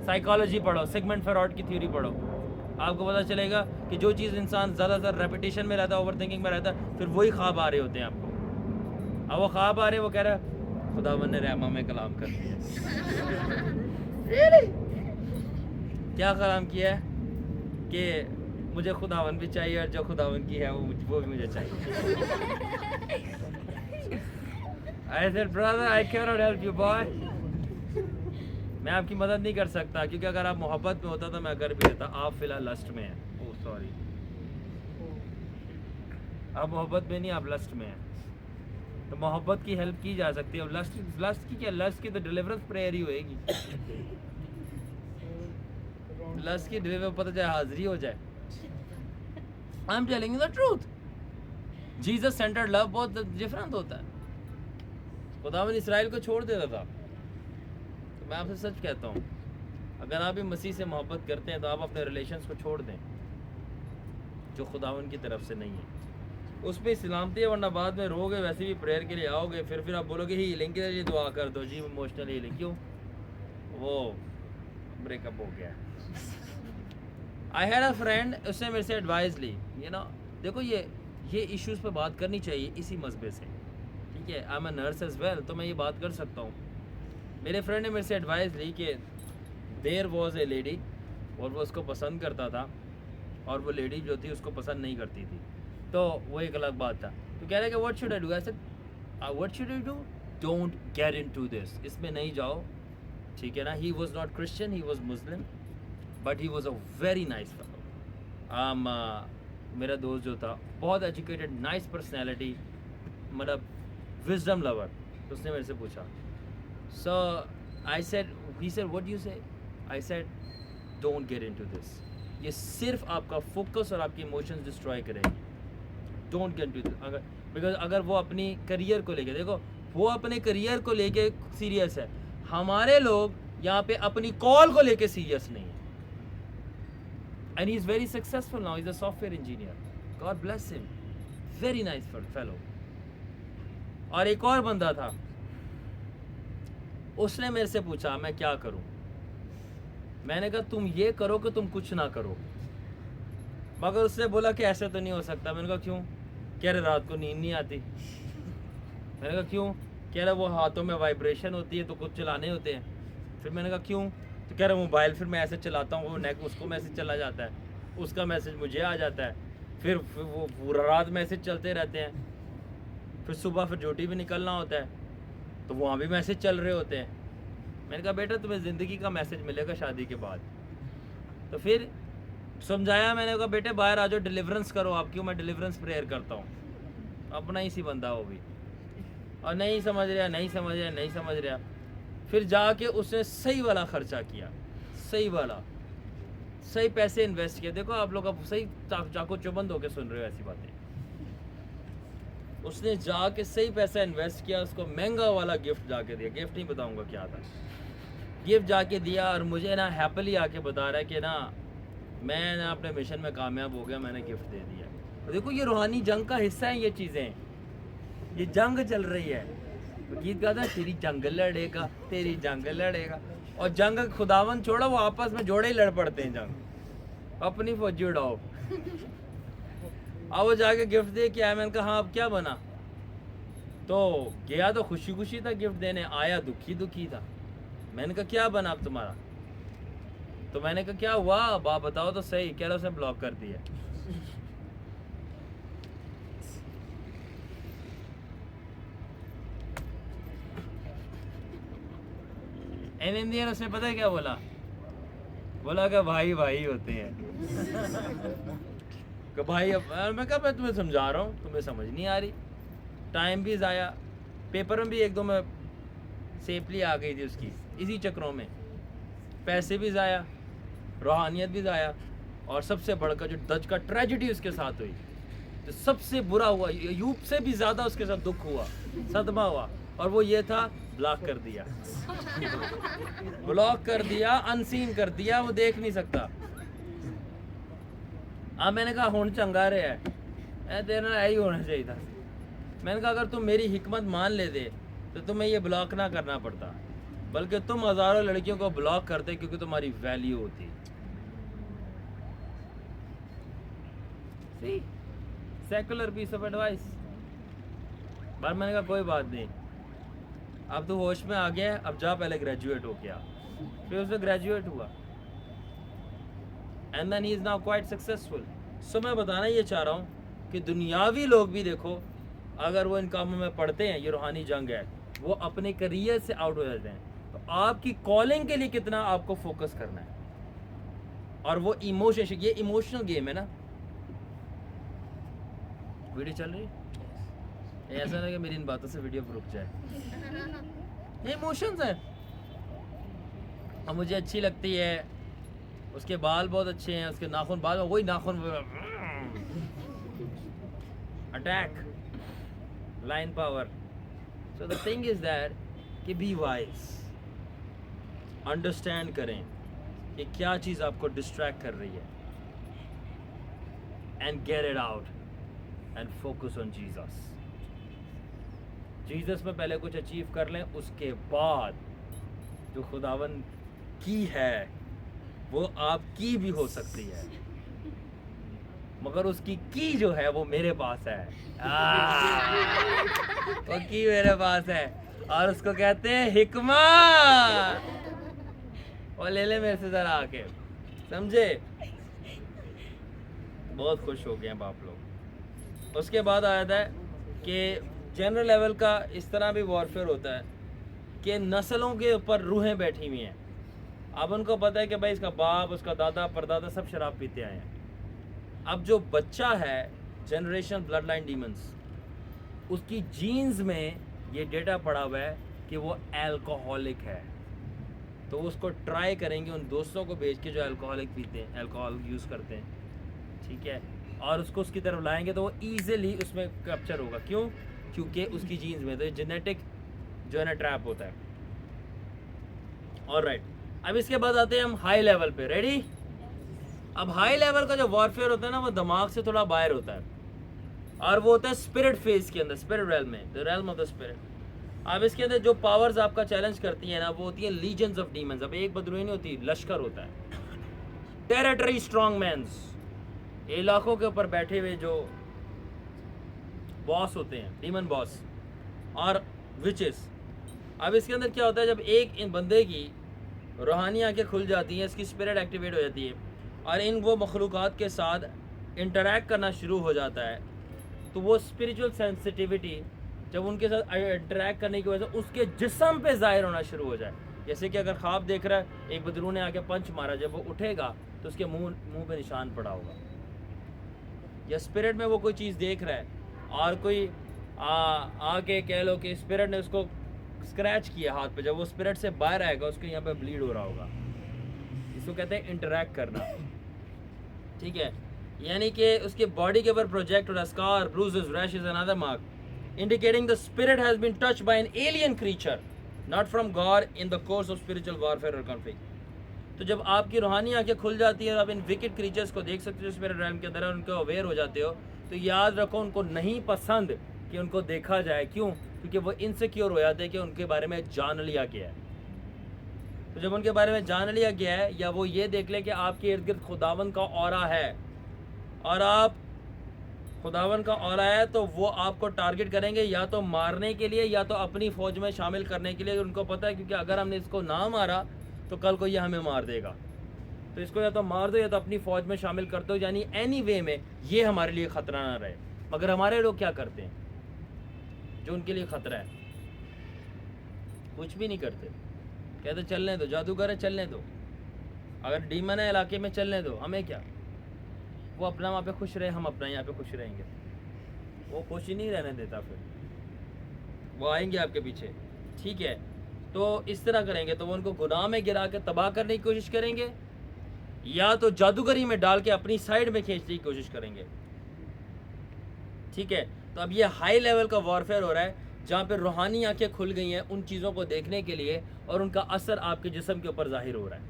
साइकोलॉजी पढ़ो, सिगमंड फ्रॉइड की थ्योरी पढ़ो, आपको पता चलेगा कि जो चीज़ इंसान ज़्यादातर रेपिटेशन में रहता है, ओवर थिंकिंग में रहता है, फिर वही ख्वाब आ रहे होते हैं आपको। अब वो ख्वाब आ रहे हैं, वो कह रहा है खुदावन ने रहमा में कलाम कर दिया। really? क्या कलाम किया है कि मुझे खुदावन भी चाहिए और जो खुदावन की है वो भी मुझे चाहिए। I said brother I cannot help you boy, मैं आपकी मदद नहीं कर सकता, क्योंकि अगर आप मोहब्बत में होता तो मैं कर भी देता। आप फिलहाल लस्ट में हैं। ओह सॉरी, आप मोहब्बत में नहीं, आप लस्ट में हैं। तो मोहब्बत की हेल्प की जा सकती है। अब लस्ट की क्या, लस्ट की तो डिलीवरेंस प्रेयर ही होएगी। लस्ट की डिलीवर पता जाए हाजिरी हो जाए। I am telling you the truth. Jesus centred love बहुत डिफरेंट होता है। खुदावन इसराइल को छोड़ देता था। तो मैं आपसे सच कहता हूँ, अगर आप भी मसीह से मोहब्बत करते हैं तो आप अपने रिलेशंस को छोड़ दें जो खुदावन की तरफ से नहीं है। उस पर सलामती है, वरना बाद में रोगे, वैसे भी प्रेयर के लिए आओगे, फिर आप बोलोगे हीलिंग के लिए दुआ कर दो जी, इमोशनल हीलिंग। क्यों? वो ब्रेकअप हो गया। आई हैड अ फ्रेंड, उसने मेरे से एडवाइस ली, यू नो देखो ये इश्यूज़ पे बात करनी चाहिए इसी मसबे से, ठीक है। I am a nurse as well, तो मैं ये बात कर सकता हूँ। मेरे फ्रेंड ने मेरे से एडवाइस ली कि देयर वॉज ए लेडी, और वो उसको पसंद करता था, और वो लेडी जो थी उसको पसंद नहीं करती थी, तो वो एक अलग बात था। तो कह रहे कि what should I do? I said what should I do? Don't get into this, इसमें नहीं जाओ, ठीक है ना। He was not Christian, he was Muslim, but he was a very nice fellow. मेरा दोस्त जो था बहुत एजुकेटेड, नाइस पर्सनैलिटी, मतलब विजडम लवर। तो उसने मेरे से पूछा, so I said, he said what you say? I said don't get into this, ये सिर्फ आपका फोकस और आपके इमोशंस डिस्ट्रॉय करेगी। Don't get into this. Because अगर वो अपनी करियर को लेके, देखो वो अपने करियर को लेके सीरियस है, हमारे लोग यहाँ पे अपनी कॉल को लेके सीरियस नहीं है। And he is very successful now. He's a software engineer. God bless him. Very nice fellow. और एक और बंदा था, उसने मेरे से पूछा मैं क्या करूं? मैंने कहा तुम ये करो कि तुम कुछ ना करो। मगर उसने बोला कि ऐसे तो नहीं हो सकता। मैंने कहा क्यों? कह रहे रात को नींद नहीं आती। मैंने कहा क्यों? कह रहा वो हाथों में वाइब्रेशन होती है तो कुछ चलाने होते हैं। फिर मैंने कहा क्यों? तो कह रहा मोबाइल फिर मैं ऐसे चलाता हूँ, वो नेक उसको मैसेज चला जाता है, उसका मैसेज मुझे आ जाता है, फिर वो पूरा रात मैसेज चलते रहते हैं, फिर सुबह फिर ड्यूटी भी निकलना होता है तो वहाँ भी मैसेज चल रहे होते हैं। मैंने कहा बेटा तुम्हें ज़िंदगी का मैसेज मिलेगा शादी के बाद। तो फिर समझाया, मैंने कहा बेटे बाहर आ जाओ, डिलीवरेंस करो। आप क्यों? मैं डिलीवरेंस प्रेयर करता हूँ। अपना ही सी बंदा वो भी, और नहीं समझ रहा। फिर जाके उसने सही वाला खर्चा किया, सही पैसे इन्वेस्ट किए। देखो आप लोग अब सही चाको चुबंद होके सुन रहे हो ऐसी बातें। उसने जाके सही पैसा इन्वेस्ट किया, उसको महंगा वाला गिफ्ट जाके दिया। गिफ्ट नहीं बताऊंगा क्या था, गिफ्ट जाके दिया, और मुझे ना हैप्पीली आके बता रहा है कि ना मैं ना अपने मिशन में कामयाब हो गया, मैंने गिफ्ट दे दिया। तो देखो ये रूहानी जंग का हिस्सा है, ये चीज़ें, ये जंग चल रही है। गीत गाता तेरी जंग लड़ेगा, और जंग खुदावन छोड़ा, वो आपस में जोड़े ही लड़ पड़ते हैं जंग, अपनी फौजी उड़ाओ। अब वो जाके गिफ्ट दे के आया। मैंने कहा हाँ अब क्या बना? तो गया तो खुशी था गिफ्ट देने, आया दुखी था। मैंने कहा क्या बना अब तुम्हारा? तो मैंने कहा क्या हुआ आप बताओ तो सही। कह रहा उसने ब्लॉक कर दिया। इन इंडियन उसने पता है क्या बोला कि भाई होते हैं। कि भाई अब मैं कहा मैं तुम्हें समझा रहा हूँ, तुम्हें समझ नहीं आ रही। टाइम भी ज़ाया, पेपर में भी एक दो में सेपली आ गई थी उसकी इसी चक्रों में, पैसे भी ज़ाया, रूहानियत भी ज़ाया, और सबसे बढ़कर जो दज का ट्रेजिडी उसके साथ हुई, जो सबसे बुरा हुआ, अय्यूब से भी ज़्यादा उसके साथ दुख हुआ, सदमा हुआ, और वो ये था ब्लॉक कर दिया। ब्लॉक कर दिया, अनसीन कर दिया, वो देख नहीं सकता। अब मैंने कहा हुण चंगा रहा है, तेरे नाल यही होना चाहिए था। मैंने कहा अगर तुम मेरी हिकमत मान ले दे तो तुम्हें ये ब्लॉक ना करना पड़ता, बल्कि तुम हज़ारों लड़कियों को ब्लॉक करते क्योंकि तुम्हारी वैल्यू होती। सी सेकुलर पीस ऑफ एडवाइस। पर मैंने कहा कोई बात नहीं, अब तो होश में आ गया, अब जा पहले ग्रेजुएट हो गया। फिर उसने ग्रेजुएट हुआ and then he is now quite successful. So मैं बताना ये चाह रहा हूँ कि दुनियावी लोग भी देखो, अगर वो इन कामों में पढ़ते हैं, ये रूहानी जंग है, वो अपने करियर से आउट हो जाते हैं। तो आपकी कॉलिंग के लिए कितना आपको फोकस करना है, और वो इमोशन, ये इमोशनल गेम है ना। वीडियो चल रही है, ऐसा ना कि मेरी इन बातों से वीडियो रुक जाए। ये इमोशंस है, और मुझे अच्छी लगती है, उसके बाल बहुत अच्छे हैं, उसके नाखून, बाल वही नाखून, attack, line power. So the thing is that कि बी वाइज, अंडरस्टैंड करें कि क्या चीज़ आपको डिस्ट्रैक्ट कर रही है, and get it out and focus on Jesus. Jesus में पहले कुछ अचीव कर लें, उसके बाद जो खुदावन की है वो आपकी भी हो सकती है, मगर उसकी की जो है वो मेरे पास है। वो की मेरे पास है, और उसको कहते हैं हिकमत। और ले ले मेरे से जरा आके, समझे? बहुत खुश हो गए हैं बाप लोग। उसके बाद आया था कि जनरल लेवल का इस तरह भी वॉरफेयर होता है कि नस्लों के ऊपर रूहें बैठी हुई हैं। अब उनको पता है कि भाई इसका बाप, उसका दादा, परदादा सब शराब पीते आए हैं। अब जो बच्चा है, जनरेशन ब्लड लाइन डीमंस, उसकी जीन्स में ये डेटा पड़ा हुआ है कि वो एल्कोहलिक है। तो उसको ट्राई करेंगे उन दोस्तों को भेज के जो एल्कोहलिक पीते हैं, एल्कोहल यूज़ करते हैं, ठीक है, और उसको उसकी तरफ लाएंगे तो वो ईजिली उसमें कैप्चर होगा। क्यों? क्योंकि उसकी जीन्स में, तो जेनेटिक जो है ना ट्रैप होता है। ऑलराइट, अब इसके बाद आते हैं हम हाई लेवल पे। रेडी? अब हाई लेवल का जो वॉरफेयर होता है ना, वो दिमाग से थोड़ा बाहर होता है, और वो होता है स्पिरिट फेज के अंदर, स्पिरिट रेल्म में, the realm of the spirit. अब इसके अंदर जो पावर्स आपका चैलेंज करती है ना, वो होती है लीजेंड्स ऑफ डीमंस। अब एक बदरूही नहीं होती, लश्कर होता है, टेरिटरी स्ट्रॉन्ग मैन्स, इलाकों के ऊपर बैठे हुए जो बॉस होते हैं, डीमन बॉस और विचेस। अब इसके अंदर क्या होता है, जब एक इन बंदे की रूहानी आंखें खुल जाती हैं, इसकी स्पिरिट एक्टिवेट हो जाती है, और इन वो मखलूक़ात के साथ इंटरैक्ट करना शुरू हो जाता है, तो वो स्पिरिचुअल सेंसिटिविटी जब उनके साथ इंटरैक्ट करने की वजह से उसके जिस्म पे ज़ाहिर होना शुरू हो जाए। जैसे कि अगर ख्वाब देख रहा है, एक बदरू ने आके पंच मारा, जब वो उठेगा तो उसके मुंह पे निशान पड़ा होगा, या स्पिरिट में वो कोई चीज़ देख रहा है और कोई आके कह लो कि स्पिरिट ने उसको स्क्रैच किया हाथ पे, जब वो स्पिरिट से बाहर आएगा उसके यहाँ पे ब्लीड हो रहा होगा। इसको कहते हैं इंटरैक्ट करना, ठीक है, यानी कि उसके बॉडी के ऊपर प्रोजेक्ट हो रहा, scar, bruises, rashes and other mark indicating the spirit has been touched by an alien creature not from God in the course of spiritual warfare or conflict। तो जब आपकी रूहानी आंखें खुल जाती है और आप इन विकेट क्रीचर्स को देख सकते हो जो स्पिरिट रेल्म के अंदर है, उनको अवेयर हो जाते हो, तो याद रखो उनको नहीं पसंद कि उनको देखा जाए। क्यों? क्योंकि वो इनसिक्योर हो जाते हैं कि उनके बारे में जान लिया गया है। तो जब उनके बारे में जान लिया गया है, या वो ये देख ले कि आपके इर्द गिर्द खुदावन का ऑरा है और आप खुदावन का ऑरा है, तो वो आपको टारगेट करेंगे या तो मारने के लिए या तो अपनी फ़ौज में शामिल करने के लिए। उनको पता है क्योंकि अगर हमने इसको ना मारा तो कल को ये हमें मार देगा, तो इसको या तो मार दो या तो अपनी फ़ौज में शामिल कर दो, यानी एनी वे में ये हमारे लिए ख़तरा ना रहे। मगर हमारे लोग क्या करते हैं जो उनके लिए ख़तरा है? कुछ भी नहीं करते, कहते चलने दो, जादूगर है चलने दो, अगर डीमन है इलाके में चलने दो, हमें क्या, वो अपना वहाँ पे खुश रहे, हम अपना यहाँ पे खुश रहेंगे। वो खुश ही नहीं रहने देता, फिर वो आएंगे आपके पीछे, ठीक है। तो इस तरह करेंगे तो वो उनको गुनाह में गिरा के तबाह करने की कोशिश करेंगे, या तो जादूगरी में डाल के अपनी साइड में खींचने की कोशिश करेंगे। ठीक है, तो अब ये हाई लेवल का वॉरफेयर हो रहा है जहाँ पे रूहानी आंखें खुल गई हैं उन चीज़ों को देखने के लिए, और उनका असर आपके जिस्म के ऊपर जाहिर हो रहा है।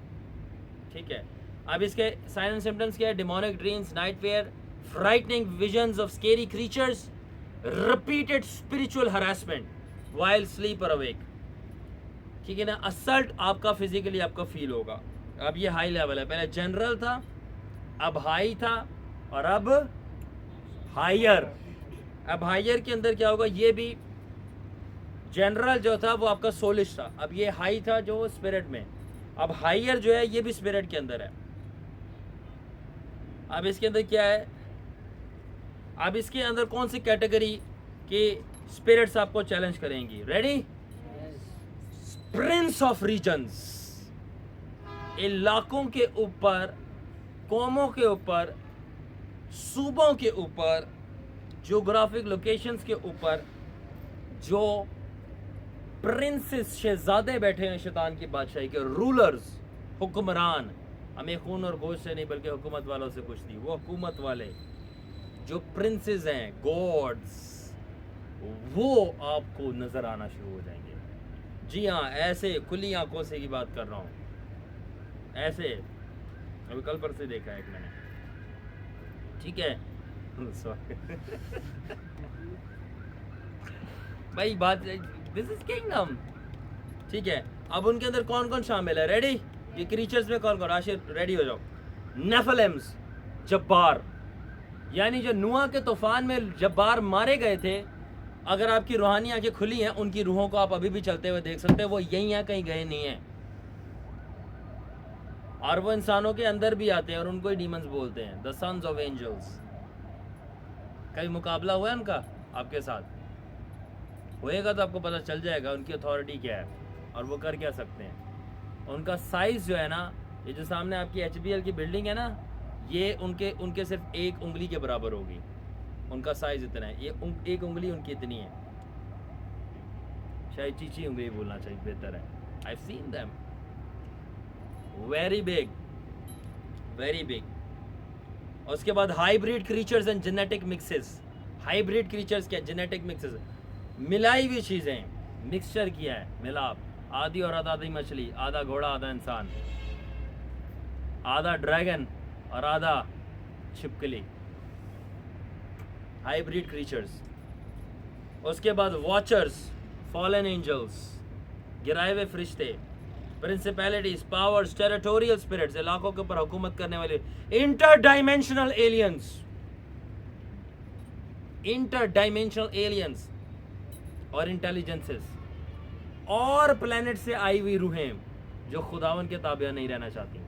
ठीक है, अब इसके साइन एंड सिम्टम्स क्या है? Demonic dreams, nightmare, frightening visions of scary creatures, repeated spiritual harassment while sleep और अवेक। ठीक है ना, असल्ट आपका फिजिकली आपका फील होगा। अब ये हाई लेवल है, पहले जनरल था, अब हाई था, और अब हायर। अब हायर के अंदर क्या होगा? ये भी जनरल जो था वो आपका सोलिश था, अब ये हाई था जो स्पिरिट में, अब हायर जो है ये भी स्पिरिट के अंदर है। अब इसके अंदर क्या है? अब इसके अंदर कौन सी कैटेगरी के स्पिरिट्स आपको चैलेंज करेंगी? रेडी? प्रिंस ऑफ रीजन्स, इलाकों के ऊपर, कौमों के ऊपर, सूबों के ऊपर, ज्योग्राफिक लोकेशंस के ऊपर जो प्रिंसेस, शहजादे बैठे हैं शैतान की बादशाही के, रूलर्स, हुक्मरान, हमें खून और गोश्त से नहीं बल्कि हुकूमत वालों से कुछ नहीं, वो हुकूमत वाले जो प्रिंसेस हैं, गॉड्स, वो आपको नजर आना शुरू हो जाएंगे। जी हाँ, ऐसे खुली आंखों से की बात कर रहा हूँ, ऐसे अभी कल पर से देखा है एक मैंने। ठीक है भाई बात, दिस इज किंगडम। ठीक है, अब उनके अंदर कौन कौन शामिल है? रेडी? ये क्रीचर्स में कौन कौन? आशिर रेडी हो जाओ। नेफिलिम्स, जब्बार, यानी जो नूह के तूफान में जब्बार मारे गए थे, अगर आपकी रूहानी आंखें खुली हैं, उनकी रूहों को आप अभी भी चलते हुए देख सकते हैं, वो यही हैं, कहीं गए नहीं हैं, और वो इंसानों के अंदर भी आते हैं और उनको ही डीमंस बोलते हैं, द सन्स ऑफ एंजल्स। कभी मुकाबला हुआ है उनका आपके साथ? होएगा तो आपको पता चल जाएगा उनकी अथॉरिटी क्या है और वो कर क्या सकते हैं। उनका साइज जो है ना, ये जो सामने आपकी HBL की बिल्डिंग है ना, ये उनके सिर्फ एक उंगली के बराबर होगी, उनका साइज इतना है। ये एक उंगली उनकी इतनी है, शायद चीची उंगली बोलना चाहिए, बेहतर है। I seen them, very big, very big. उसके बाद hybrid creatures and genetic mixes. Hybrid creatures क्या? जेनेटिक मिक्सेस, मिलाई हुई चीजें, मिक्सचर किया है, मिलाप, आधी और आधी मछली, आधा घोड़ा आधा इंसान, आधा ड्रैगन और आधा छिपकली, हाइब्रिड क्रीचर्स। उसके बाद वॉचर्स, फॉलन एंजल्स, गिराए हुए फरिश्ते, प्रिंसिपैलिटीज, पावर्स, टेरिटोरियल स्पिरिट्स, इलाकों के ऊपर हुकूमत करने वाले, इंटरडाइमेंशनल एलियंस, इंटरडाइमेंशनल एलियंस और इंटेलिजेंसेस, और प्लेनेट से आई हुई रूहें जो खुदावन के ताबिया नहीं रहना चाहती।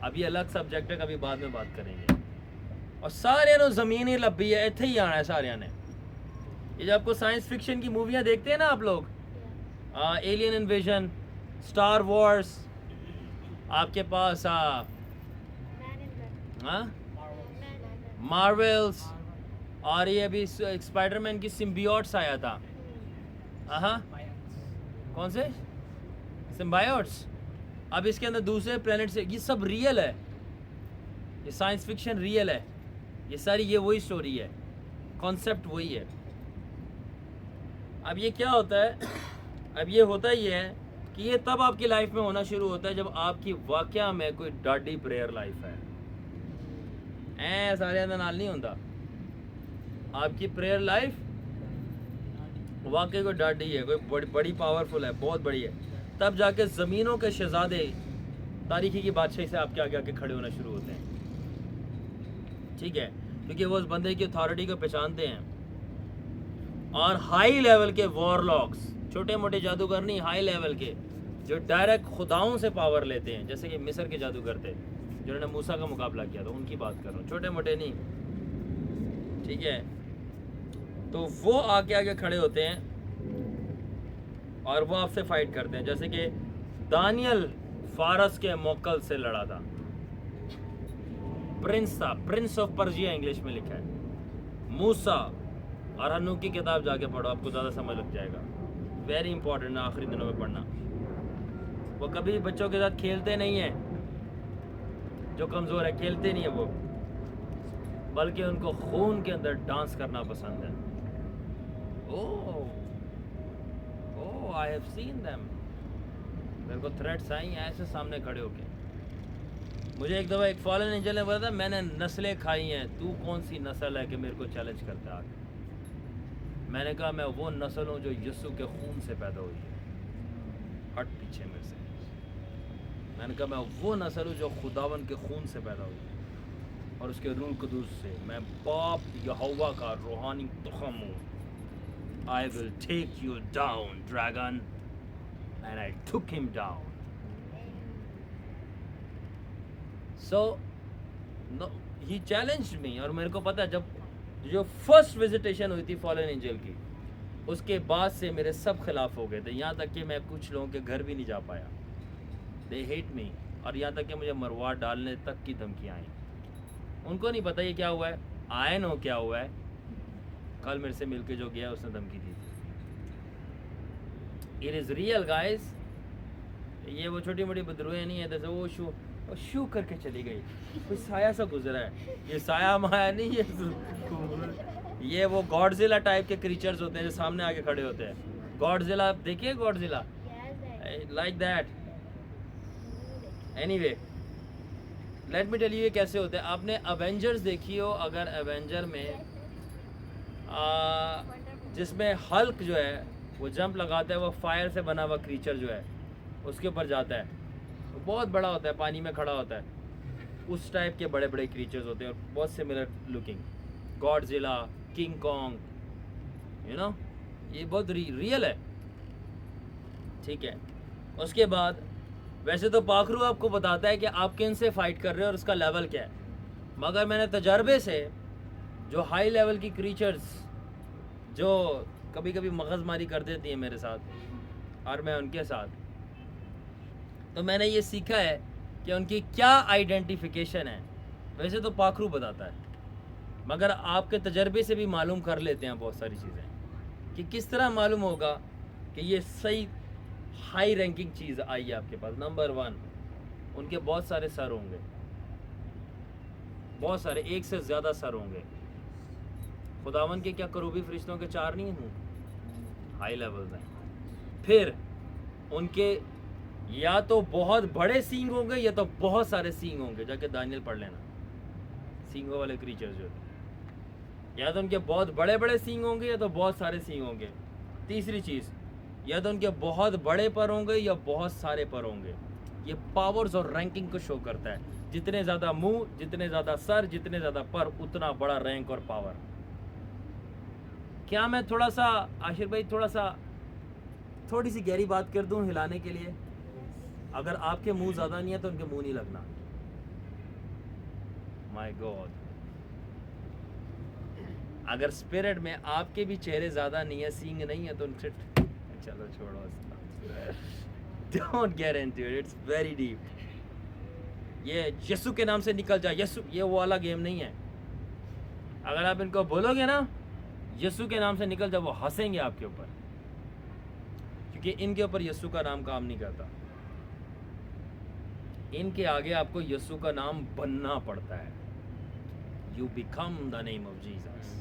अब ये अलग सब्जेक्ट है, कभी बाद में बात करेंगे। और सारे ने जमीन ही लब्बी है, इतने ही आना है सारे ने। ये जब आपको साइंस फिक्शन की मूवियां देखते हैं ना आप लोग, एलियन इन्वेजन, स्टार वॉर्स, आपके पास मार्वल्स, और ये अभी स्पाइडरमैन की सिम्बियोट्स आया था। कौन से सिम्बायोट्स? अब इसके अंदर दूसरे प्लेनेट से, ये सब रियल है, ये साइंस फिक्शन रियल है, ये सारी ये वही स्टोरी है, कॉन्सेप्ट वही है। अब ये क्या होता है? अब ये होता ही है कि ये तब आपकी लाइफ में होना शुरू होता है जब आपकी वाकया में कोई डाडी प्रेयर लाइफ है। सारे नाल नहीं होता, आपकी प्रेयर लाइफ वाकई कोई डाडी है, कोई बड़ी पावरफुल है, बहुत बड़ी है, तब जाके ज़मीनों के शहजादे तारीखी की बादशाही से आपके आगे आके खड़े होना शुरू होते हैं। ठीक है, क्योंकि वो उस बंदे की अथॉरिटी को पहचानते हैं। और हाई लेवल के वॉरलॉक्स, छोटे मोटे जादूगर नहीं, हाई लेवल के जो डायरेक्ट खुदाओं से पावर लेते हैं, जैसे कि मिस्र के जादूगर थे जिन्होंने मूसा का मुकाबला किया था, उनकी बात कर रहा हूँ, छोटे मोटे नहीं। ठीक है, तो वो आके आगे खड़े होते हैं और वो आपसे फाइट करते हैं। जैसे कि दानियल फारस के मोकल से लड़ा था, प्रिंस था, प्रिंस ऑफ पर्जिया इंग्लिश में लिखा है। मूसा और हनूक की किताब जाके पढ़ो, आपको ज़्यादा समझ लग जाएगा। वेरी इंपॉर्टेंट आखिरी दिनों में पढ़ना। वो कभी बच्चों के साथ खेलते नहीं हैं, जो कमज़ोर है खेलते नहीं है वो, बल्कि उनको खून के अंदर डांस करना पसंद है। ओह आई हैव सीन देम। मेरे को थ्रेट्स आई हैं ऐसे सामने खड़े होके। मुझे एक दफ़ा एक फॉलन एंजल ने बोला था, मैंने नस्लें खाई हैं, तू कौन सी नस्ल है कि मेरे को चैलेंज करता है आगे। मैंने कहा मैं वो नस्ल हूँ जो यीशु के खून से पैदा हुई है, हट पीछे मेरे से। मैंने कहा मैं वो नस्ल हूँ जो खुदावन के खून से पैदा हुई है और उसके रूह कुदूस से। मैं बाप यहोवा का रूहानी तुखम हूँ। I will take you down, dragon. And I took him down. So, no, he challenged me. और मेरे को पता है जब जो फर्स्ट विजिटेशन हुई थी फॉलन एंजल की, उसके बाद से मेरे सब खिलाफ हो गए थे। यहाँ तक कि मैं कुछ लोगों के घर भी नहीं जा पाया। They hate me. और यहाँ तक कि मुझे मरवा डालने तक की धमकियाँ आई। उनको नहीं पता ये क्या हुआ है, आए नो क्या हुआ है। कल मेरे से मिलके जो गया उसने धमकी दी थी। It is real guys. ये वो छोटी मोटी बदरुएं नहीं है, जैसे वो शू करके चली गई, कोई साया सा गुजरा है। ये साया माया नहीं है, ये वो गॉडजिला टाइप के क्रीचर्स होते हैं जो सामने आके खड़े होते हैं। गॉडजिला आप देखिए, Godzilla like that. Anyway let me tell you ये कैसे होते हैं। आपने अवेंजर्स देखी हो, अगर अवेंजर में जिसमें हल्क जो है वो जंप लगाता है, वो फायर से बना हुआ क्रीचर जो है उसके ऊपर जाता है, वो बहुत बड़ा होता है, पानी में खड़ा होता है। उस टाइप के बड़े बड़े क्रीचर्स होते हैं और बहुत similar looking. Godzilla, king Kong, you know, ये बहुत रियल है। ठीक है, उसके बाद वैसे तो पाखरू आपको बताता है कि आप किन से फाइट कर रहे हो और उसका लेवल क्या है, मगर मैंने तजर्बे से जो हाई लेवल की क्रीचर्स जो कभी कभी मगजमारी कर देती है मेरे साथ और मैं उनके साथ, तो मैंने ये सीखा है कि उनकी क्या आइडेंटिफिकेशन है। वैसे तो पाखरू बताता है, मगर आपके तजर्बे से भी मालूम कर लेते हैं बहुत सारी चीज़ें कि किस तरह मालूम होगा कि ये सही हाई रैंकिंग चीज़ आई है आपके पास। नंबर 1, उनके बहुत सारे सर होंगे, बहुत सारे, एक से ज़्यादा सर होंगे। खुदावन के क्या करूबी फरिश्तों के 4 नहीं हूँ, हाई लेवल्स हैं। फिर उनके या तो बहुत बड़े सींग होंगे या तो बहुत सारे सींग होंगे। जाके दानियल पढ़ लेना, सींगों वाले क्रीचर्स जो, या तो उनके बहुत बड़े बड़े सींग होंगे या तो बहुत सारे सींग होंगे। तीसरी चीज़, या तो उनके बहुत बड़े पर होंगे या बहुत सारे पर होंगे। ये पावर्स और रैंकिंग को शो करता है। जितने ज़्यादा मुंह, जितने ज़्यादा सर, जितने ज़्यादा पर, उतना बड़ा रैंक और पावर। क्या मैं थोड़ा सा, आशिर भाई, थोड़ी सी गहरी बात कर दूं हिलाने के लिए? अगर आपके मुंह ज़्यादा नहीं है तो उनके मुंह नहीं लगना। माय गॉड, अगर स्पिरिट में आपके भी चेहरे ज़्यादा नहीं है, सींग नहीं है, तो उनसे चलो छोड़ो, don't get into it, it's very deep. ये यीशु के नाम से निकल जा, यीशु, ये वो वाला गेम नहीं है। अगर आप इनको बोलोगे ना यीशु के नाम से निकल जा, वो हंसेंगे आपके ऊपर, क्योंकि इनके ऊपर यीशु का नाम काम नहीं करता। इनके आगे आपको यीशु का नाम बनना पड़ता है। You become the name of Jesus.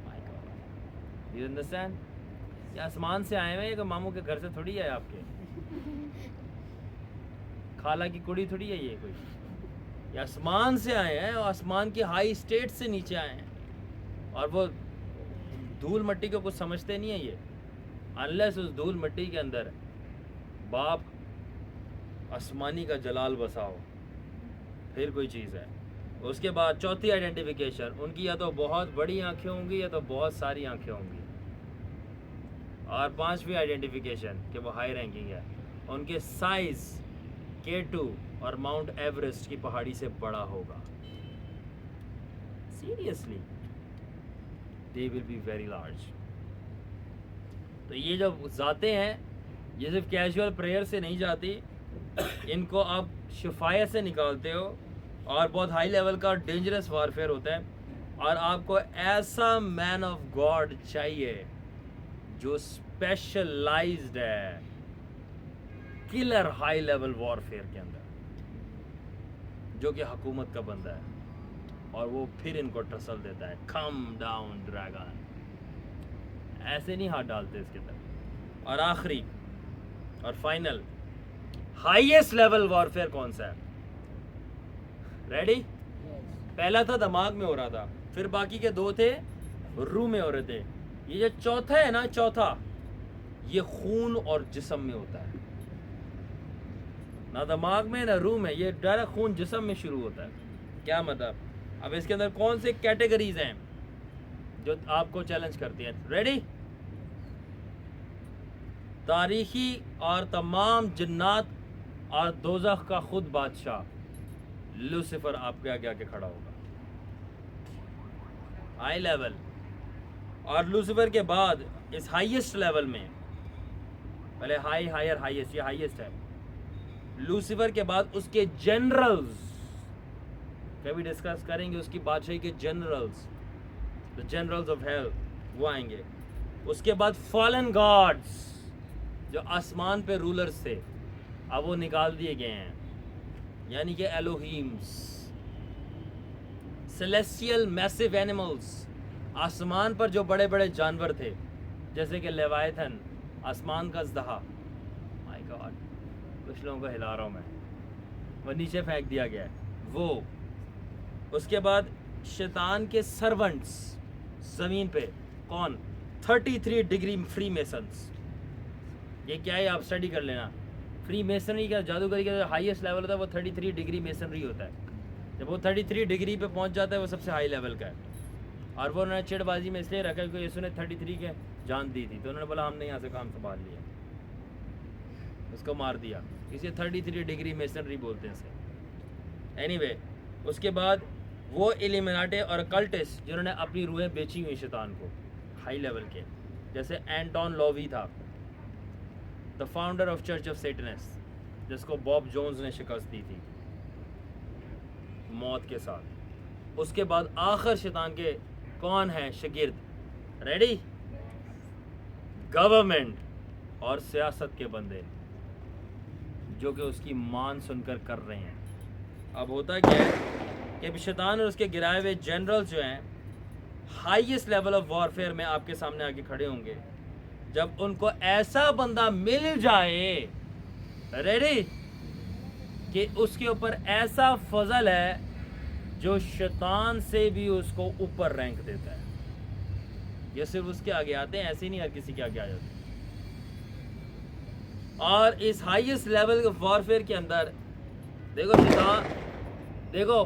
My God, you understand? ये आसमान से आए हुए हैं, मामू के घर से थोड़ी है, आपके खाला की कुड़ी थोड़ी है ये कोई। ये आसमान से आए हैं और आसमान की हाई स्टेट से नीचे आए हैं, और वो धूल मिट्टी को कुछ समझते नहीं है ये, अनलेस उस धूल मिट्टी के अंदर बाप आसमानी का जलाल बसाओ, फिर कोई चीज़ है। उसके बाद चौथी आइडेंटिफिकेशन, उनकी या तो बहुत बड़ी आंखें होंगी या तो बहुत सारी आंखें होंगी। और पांचवी आइडेंटिफिकेशन कि वो हाई रैंकिंग है, उनके साइज K2 और माउंट एवरेस्ट की पहाड़ी से बड़ा होगा। Seriously, they will be very large. तो ये जब जाते हैं, ये सिर्फ कैजुअल प्रेयर से नहीं जाती, इनको आप शिफायत से निकालते हो, और बहुत हाई लेवल का डेंजरस वारफेयर होता है। और आपको ऐसा मैन ऑफ गॉड चाहिए जो स्पेशलाइज्ड है किलर हाई लेवल वॉरफेयर के अंदर, जो कि हुकूमत का बंदा है, और वो फिर इनको टसल देता है, कम डाउन ड्रैगन, ऐसे नहीं हाथ डालते इसके तरफ। और आखिरी और फाइनल हाईएस्ट लेवल वॉरफेयर कौन सा है? रेडी? पहला था दिमाग में हो रहा था, फिर बाकी के दो थे रूह में हो रहे थे। ये जो चौथा है ना, चौथा, ये खून और जिस्म में होता है, ना दिमाग में ना रूह में, ये डायरेक्ट खून जिस्म में शुरू होता है। क्या मतलब? अब इसके अंदर कौन से कैटेगरीज हैं जो आपको चैलेंज करती हैं? रेडी? तारीखी और तमाम जिन्नात और दोज़ख का खुद बादशाह लूसीफर आपके आगे आके खड़ा होगा, हाई लेवल। और लूसीफर के बाद इस हाईएस्ट लेवल में, पहले हाई, हायर, हाईएस्ट, ये हाईएस्ट है। लूसीफर के बाद उसके जनरल्स, कभी डिस्कस करेंगे उसकी बादशाही के generals, the generals of hell, वो आएंगे। उसके बाद फॉलन गॉड्स, जो आसमान पे रूलर्स थे, अब वो निकाल दिए गए हैं, यानी कि एलोहीम्स। सेलेस्टियल मैसिव एनिमल्स, आसमान पर जो बड़े बड़े जानवर थे, जैसे कि लेवायथन, आसमान का अज़दहा, माय गॉड, कुछ लोगों को हिला रहा हूँ मैं, वो नीचे फेंक दिया गया है वो। उसके बाद शैतान के सर्वेंट्स ज़मीन पे, कौन? 33 डिग्री फ्री मेसन्स। ये क्या है आप स्टडी कर लेना। फ्री मेसनरी का, जादूगरी का जो हाईएस्ट लेवल होता है वो 33 डिग्री मेसनरी होता है। जब वो 33 डिग्री पे पहुंच जाता है वो सबसे हाई लेवल का है। और वो उन्होंने चिड़बाजी में इसलिए रखा क्योंकि यीशु ने 33 के जान दी थी, तो उन्होंने बोला हमने यहाँ से काम संभाल लिया, उसको मार दिया, इसे 33 डिग्री मेसनरी बोलते हैं इसे। एनीवे, उसके बाद वो इल्यूमिनाटी और कल्टिस्ट जिन्होंने अपनी रूहें बेची हुई शैतान को, हाई लेवल के, जैसे एंटोन लोवी था, the founder of Church of Satan's, जिसको बॉब जोन्स ने शिकस्त दी थी मौत के साथ। उसके बाद आखिर शैतान के कौन है शागिर्द? रेडी? गवर्नमेंट और सियासत के बंदे, जो कि उसकी मान सुनकर कर रहे हैं। अब होता क्या है कि शैतान और उसके गिराए हुए जनरल जो हैं, हाईएस्ट लेवल ऑफ वॉरफेयर में आपके सामने आके खड़े होंगे जब उनको ऐसा बंदा मिल जाए, रेडी, कि उसके ऊपर ऐसा फजल है जो शैतान से भी उसको ऊपर रैंक देता है। ये सिर्फ उसके आगे आते हैं, ऐसे नहीं हर किसी के आगे आ जाते। और इस हाईएस्ट लेवल ऑफ वॉरफेयर के अंदर देखो, शैतान, देखो,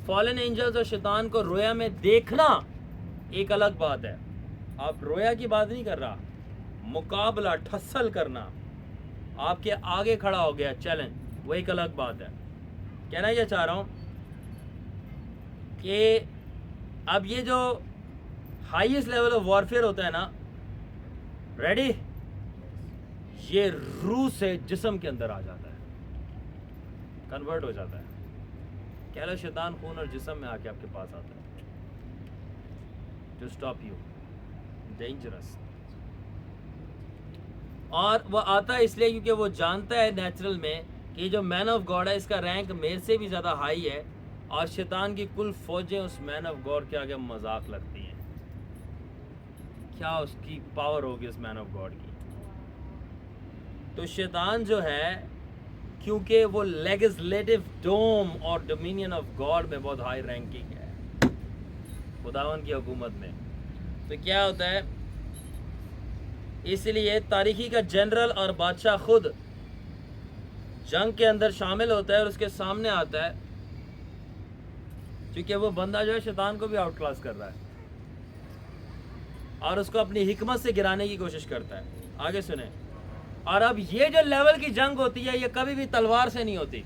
फॉलन एंजल्स और शैतान को रोया में देखना एक अलग बात है। आप रोया की बात नहीं कर रहा, मुकाबला, ठस्सल करना, आपके आगे खड़ा हो गया चैलेंज, वो एक अलग बात है। कहना ये चाह रहा हूँ कि अब ये जो हाईएस्ट लेवल ऑफ वॉरफेयर होता है ना, रेडी, ये रूह से जिस्म के अंदर आ जाता है, कन्वर्ट हो जाता है। कह लो शैतान खून और जिस्म में आके आपके पास आता है टू स्टॉप यू, डेंजरस। और वो आता है इसलिए क्योंकि वो जानता है नेचुरल में कि जो मैन ऑफ गॉड है, इसका रैंक मेरे से भी ज़्यादा हाई है, और शैतान की कुल फौजें उस मैन ऑफ गॉड के आगे मजाक लगती हैं। क्या उसकी पावर होगी उस मैन ऑफ गॉड की? तो शैतान जो है, क्योंकि वो लेजिस्लेटिव डोम और डोमिनियन ऑफ गॉड में बहुत हाई रैंकिंग है, खुदावन की हुकूमत में, तो क्या होता है, इसलिए तारीखी का जनरल और बादशाह खुद जंग के अंदर शामिल होता है और उसके सामने आता है, क्योंकि वो बंदा जो है शैतान को भी आउट क्लास कर रहा है और उसको अपनी हिकमत से गिराने की कोशिश करता है। आगे सुने। और अब ये जो लेवल की जंग होती है, ये कभी भी तलवार से नहीं होती।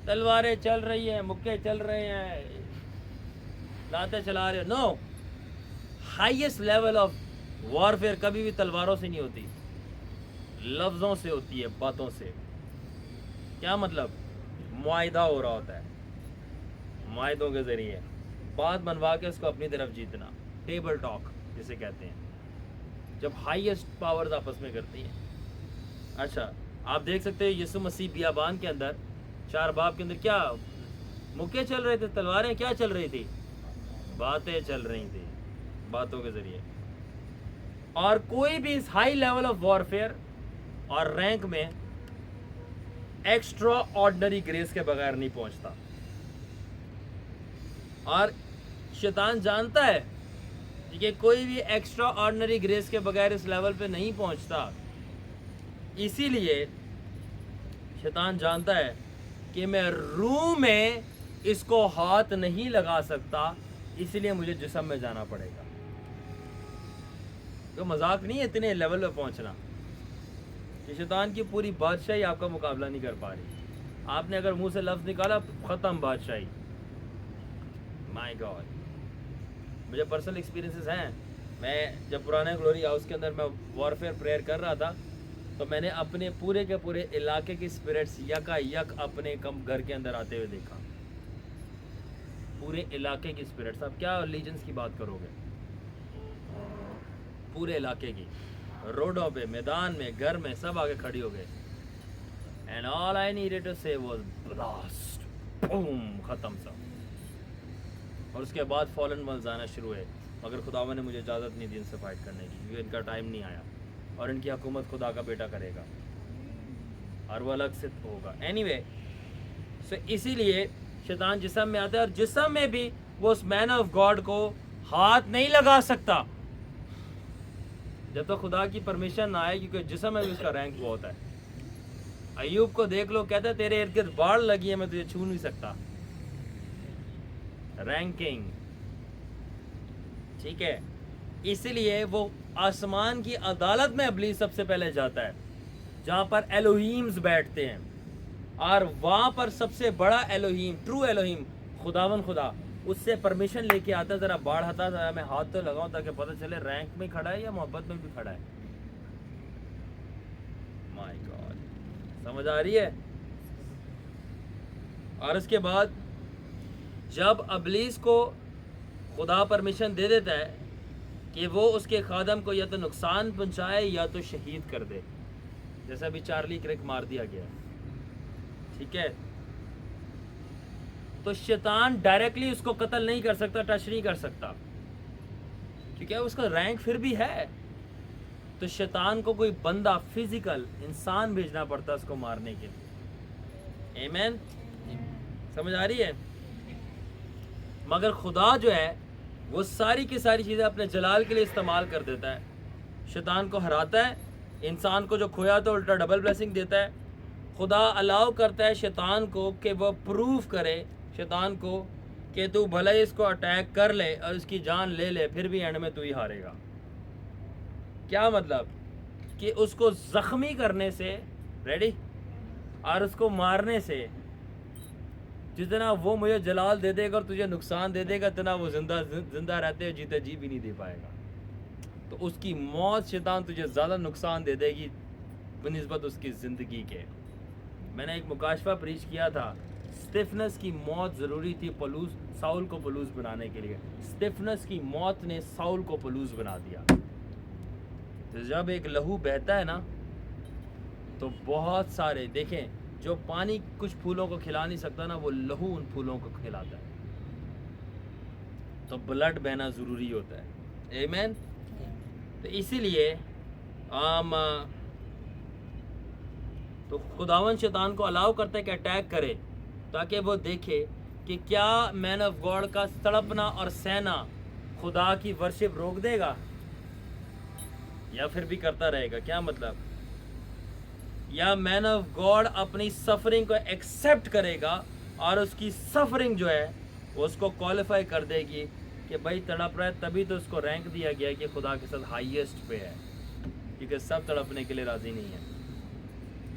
तलवारें चल रही हैं, मुक्के चल रहे हैं, लाते चला रहे हो, no. Highest level of warfare कभी भी तलवारों से नहीं होती, लफ्ज़ों से होती है, बातों से। क्या मतलब? मुआहिदा हो रहा होता है, मुआहिदों के ज़रिए बात बनवा के उसको अपनी तरफ जीतना, टेबल टॉक जिसे कहते हैं। जब हाईएस्ट पावर्स आपस में करती हैं। अच्छा, आप देख सकते हो यीशु मसीह बियाबान के अंदर, चार बाब के अंदर क्या मुक्के चल रहे थे, तलवारें क्या चल रही थी, बातें चल रही थी, बातों के जरिए। और कोई भी इस हाई लेवल ऑफ वॉरफेयर और रैंक में एक्स्ट्रा ऑर्डिनरी ग्रेस के बगैर नहीं पहुंचता। और शैतान जानता है कि कोई भी एक्स्ट्रा ऑर्डिनरी ग्रेस के बगैर इस लेवल पे नहीं पहुंचता। इसीलिए शैतान जानता है कि मैं रूह में इसको हाथ नहीं लगा सकता, इसलिए मुझे जिस्म में जाना पड़ेगा। तो मजाक नहीं है इतने लेवल पे पहुंचना कि शैतान की पूरी बादशाही आपका मुकाबला नहीं कर पा रही। आपने अगर मुंह से लफ्ज निकाला, खत्म बादशाही। माय गॉड, मुझे पर्सनल एक्सपीरियंसेस हैं। मैं जब पुराने ग्लोरी हाउस के अंदर मैं वॉरफेयर प्रेयर कर रहा था, तो मैंने अपने पूरे के पूरे इलाके की स्पिरिट्स यकायक अपने कम घर के अंदर आते हुए देखा। पूरे इलाके की स्पिरिट्स, आप क्या लीजेंस की बात करोगे, पूरे इलाके की, रोडों पे, मैदान में, घर में, सब आगे खड़ी हो गए। And all I needed to say was blast, boom, खत्म सब। और उसके बाद फॉलन वंस आना शुरू हुए, मगर खुदावन ने मुझे इजाज़त नहीं दी इनसे फाइट करने की, क्योंकि इनका टाइम नहीं आया और इनकी हुकूमत खुदा का बेटा करेगा और वो अलग से होगा। एनीवे, सो इसीलिए शैतान जिस्म में आता है, और जिस्म में भी वो उस मैन ऑफ गॉड को हाथ नहीं लगा सकता जब तक तो खुदा की परमिशन ना आए, क्योंकि जिस्म में भी उसका रैंक बहुत है। अय्यूब को देख लो, कहता है तेरे इर्द गिर्द बाढ़ लगी है, मैं तुझे छू नहीं सकता। रैंकिंग, ठीक है। इसलिए वो आसमान की अदालत में इब्लीस सबसे पहले जाता है, जहां पर एलोहीम्स बैठते हैं, और वहां पर सबसे बड़ा एलोहीम, ट्रू एलोहीम, खुदावन खुदा, उससे परमिशन लेके आता है, जरा बाढ़ हटा, जरा मैं हाथ तो लगाऊं ताकि पता चले रैंक में खड़ा है या मोहब्बत में भी खड़ा है। माय गॉड, समझ आ रही है। और उसके बाद जब इब्लीस को खुदा परमिशन दे देता है कि वो उसके खादम को या तो नुकसान पहुंचाए या तो शहीद कर दे, जैसा अभी चार्ली क्रिक मार दिया गया, ठीक है, तो शैतान डायरेक्टली उसको कत्ल नहीं कर सकता, टच नहीं कर सकता, क्योंकि उसका रैंक फिर भी है। तो शैतान को कोई बंदा, फिजिकल इंसान भेजना पड़ता उसको मारने के लिए। आमीन, समझ आ रही है। मगर खुदा जो है वो सारी की सारी चीज़ें अपने जलाल के लिए इस्तेमाल कर देता है, शैतान को हराता है, इंसान को जो खोया तो उल्टा डबल ब्लेसिंग देता है। खुदा अलाउ करता है शैतान को कि वह प्रूव करे शैतान को कि तू भले ही इसको अटैक कर ले और उसकी जान ले ले, फिर भी एंड में तू ही हारेगा। क्या मतलब कि उसको ज़ख्मी करने से, रेडी, और उसको मारने से जितना वो मुझे जलाल दे देगा और तुझे नुकसान दे देगा, इतना वो जिंदा रहते हुए जीते जी भी नहीं दे पाएगा। तो उसकी मौत शैतान तुझे ज़्यादा नुकसान दे देगी बनिस्बत उसकी ज़िंदगी के। मैंने एक मुकाशफा प्रीच किया था, स्टिफनेस की मौत ज़रूरी थी पलूस, साउल को पलूस बनाने के लिए। स्टिफनेस की मौत ने साउल को पलूस बना दिया। तो जब एक लहू बहता है ना, तो बहुत सारे, देखें, जो पानी कुछ फूलों को खिला नहीं सकता ना, वो लहू उन फूलों को खिलाता है। तो ब्लड बहना ज़रूरी होता है। आमीन। तो इसीलिए तो खुदावन शैतान को अलाउ करता है कि अटैक करे, ताकि वो देखे कि क्या मैन ऑफ गॉड का तड़पना और सहना खुदा की वर्शिप रोक देगा या फिर भी करता रहेगा। क्या मतलब, या मैन ऑफ गॉड अपनी सफरिंग को एक्सेप्ट करेगा और उसकी सफरिंग जो है वो उसको क्वालिफाई कर देगी कि भाई तड़प रहा है, तभी तो उसको रैंक दिया गया कि खुदा के साथ हाईएस्ट पे है, क्योंकि सब तड़पने के लिए राजी नहीं है।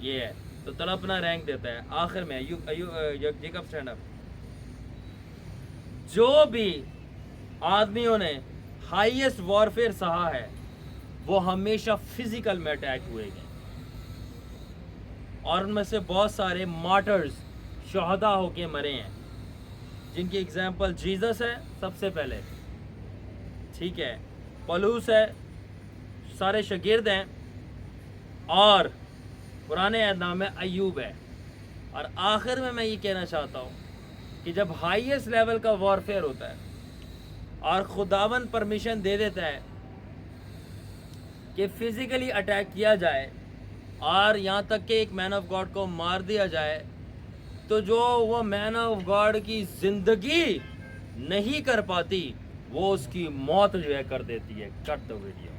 ये है, तो तड़पना रैंक देता है। आखिर में जेकब स्टैंड अप, जो भी आदमियों ने हाईएस्ट वॉरफेयर सहा है वो हमेशा फिजिकल में अटैक हुए हैं, और उनमें से बहुत सारे मार्टर्स, शहदा होके मरे हैं, जिनकी एग्जाम्पल जीसस है सबसे पहले, ठीक है, पलूस है सारे शागिर्द हैं और पुराने अहदनामे में अय्यूब है। और आखिर में मैं ये कहना चाहता हूँ कि जब हाईएस्ट लेवल का वॉरफेयर होता है और खुदावन परमिशन दे देता है कि फिज़िकली अटैक किया जाए और यहाँ तक कि एक मैन ऑफ गॉड को मार दिया जाए, तो जो वो मैन ऑफ गॉड की ज़िंदगी नहीं कर पाती वो उसकी मौत जो है कर देती है। Cut the video.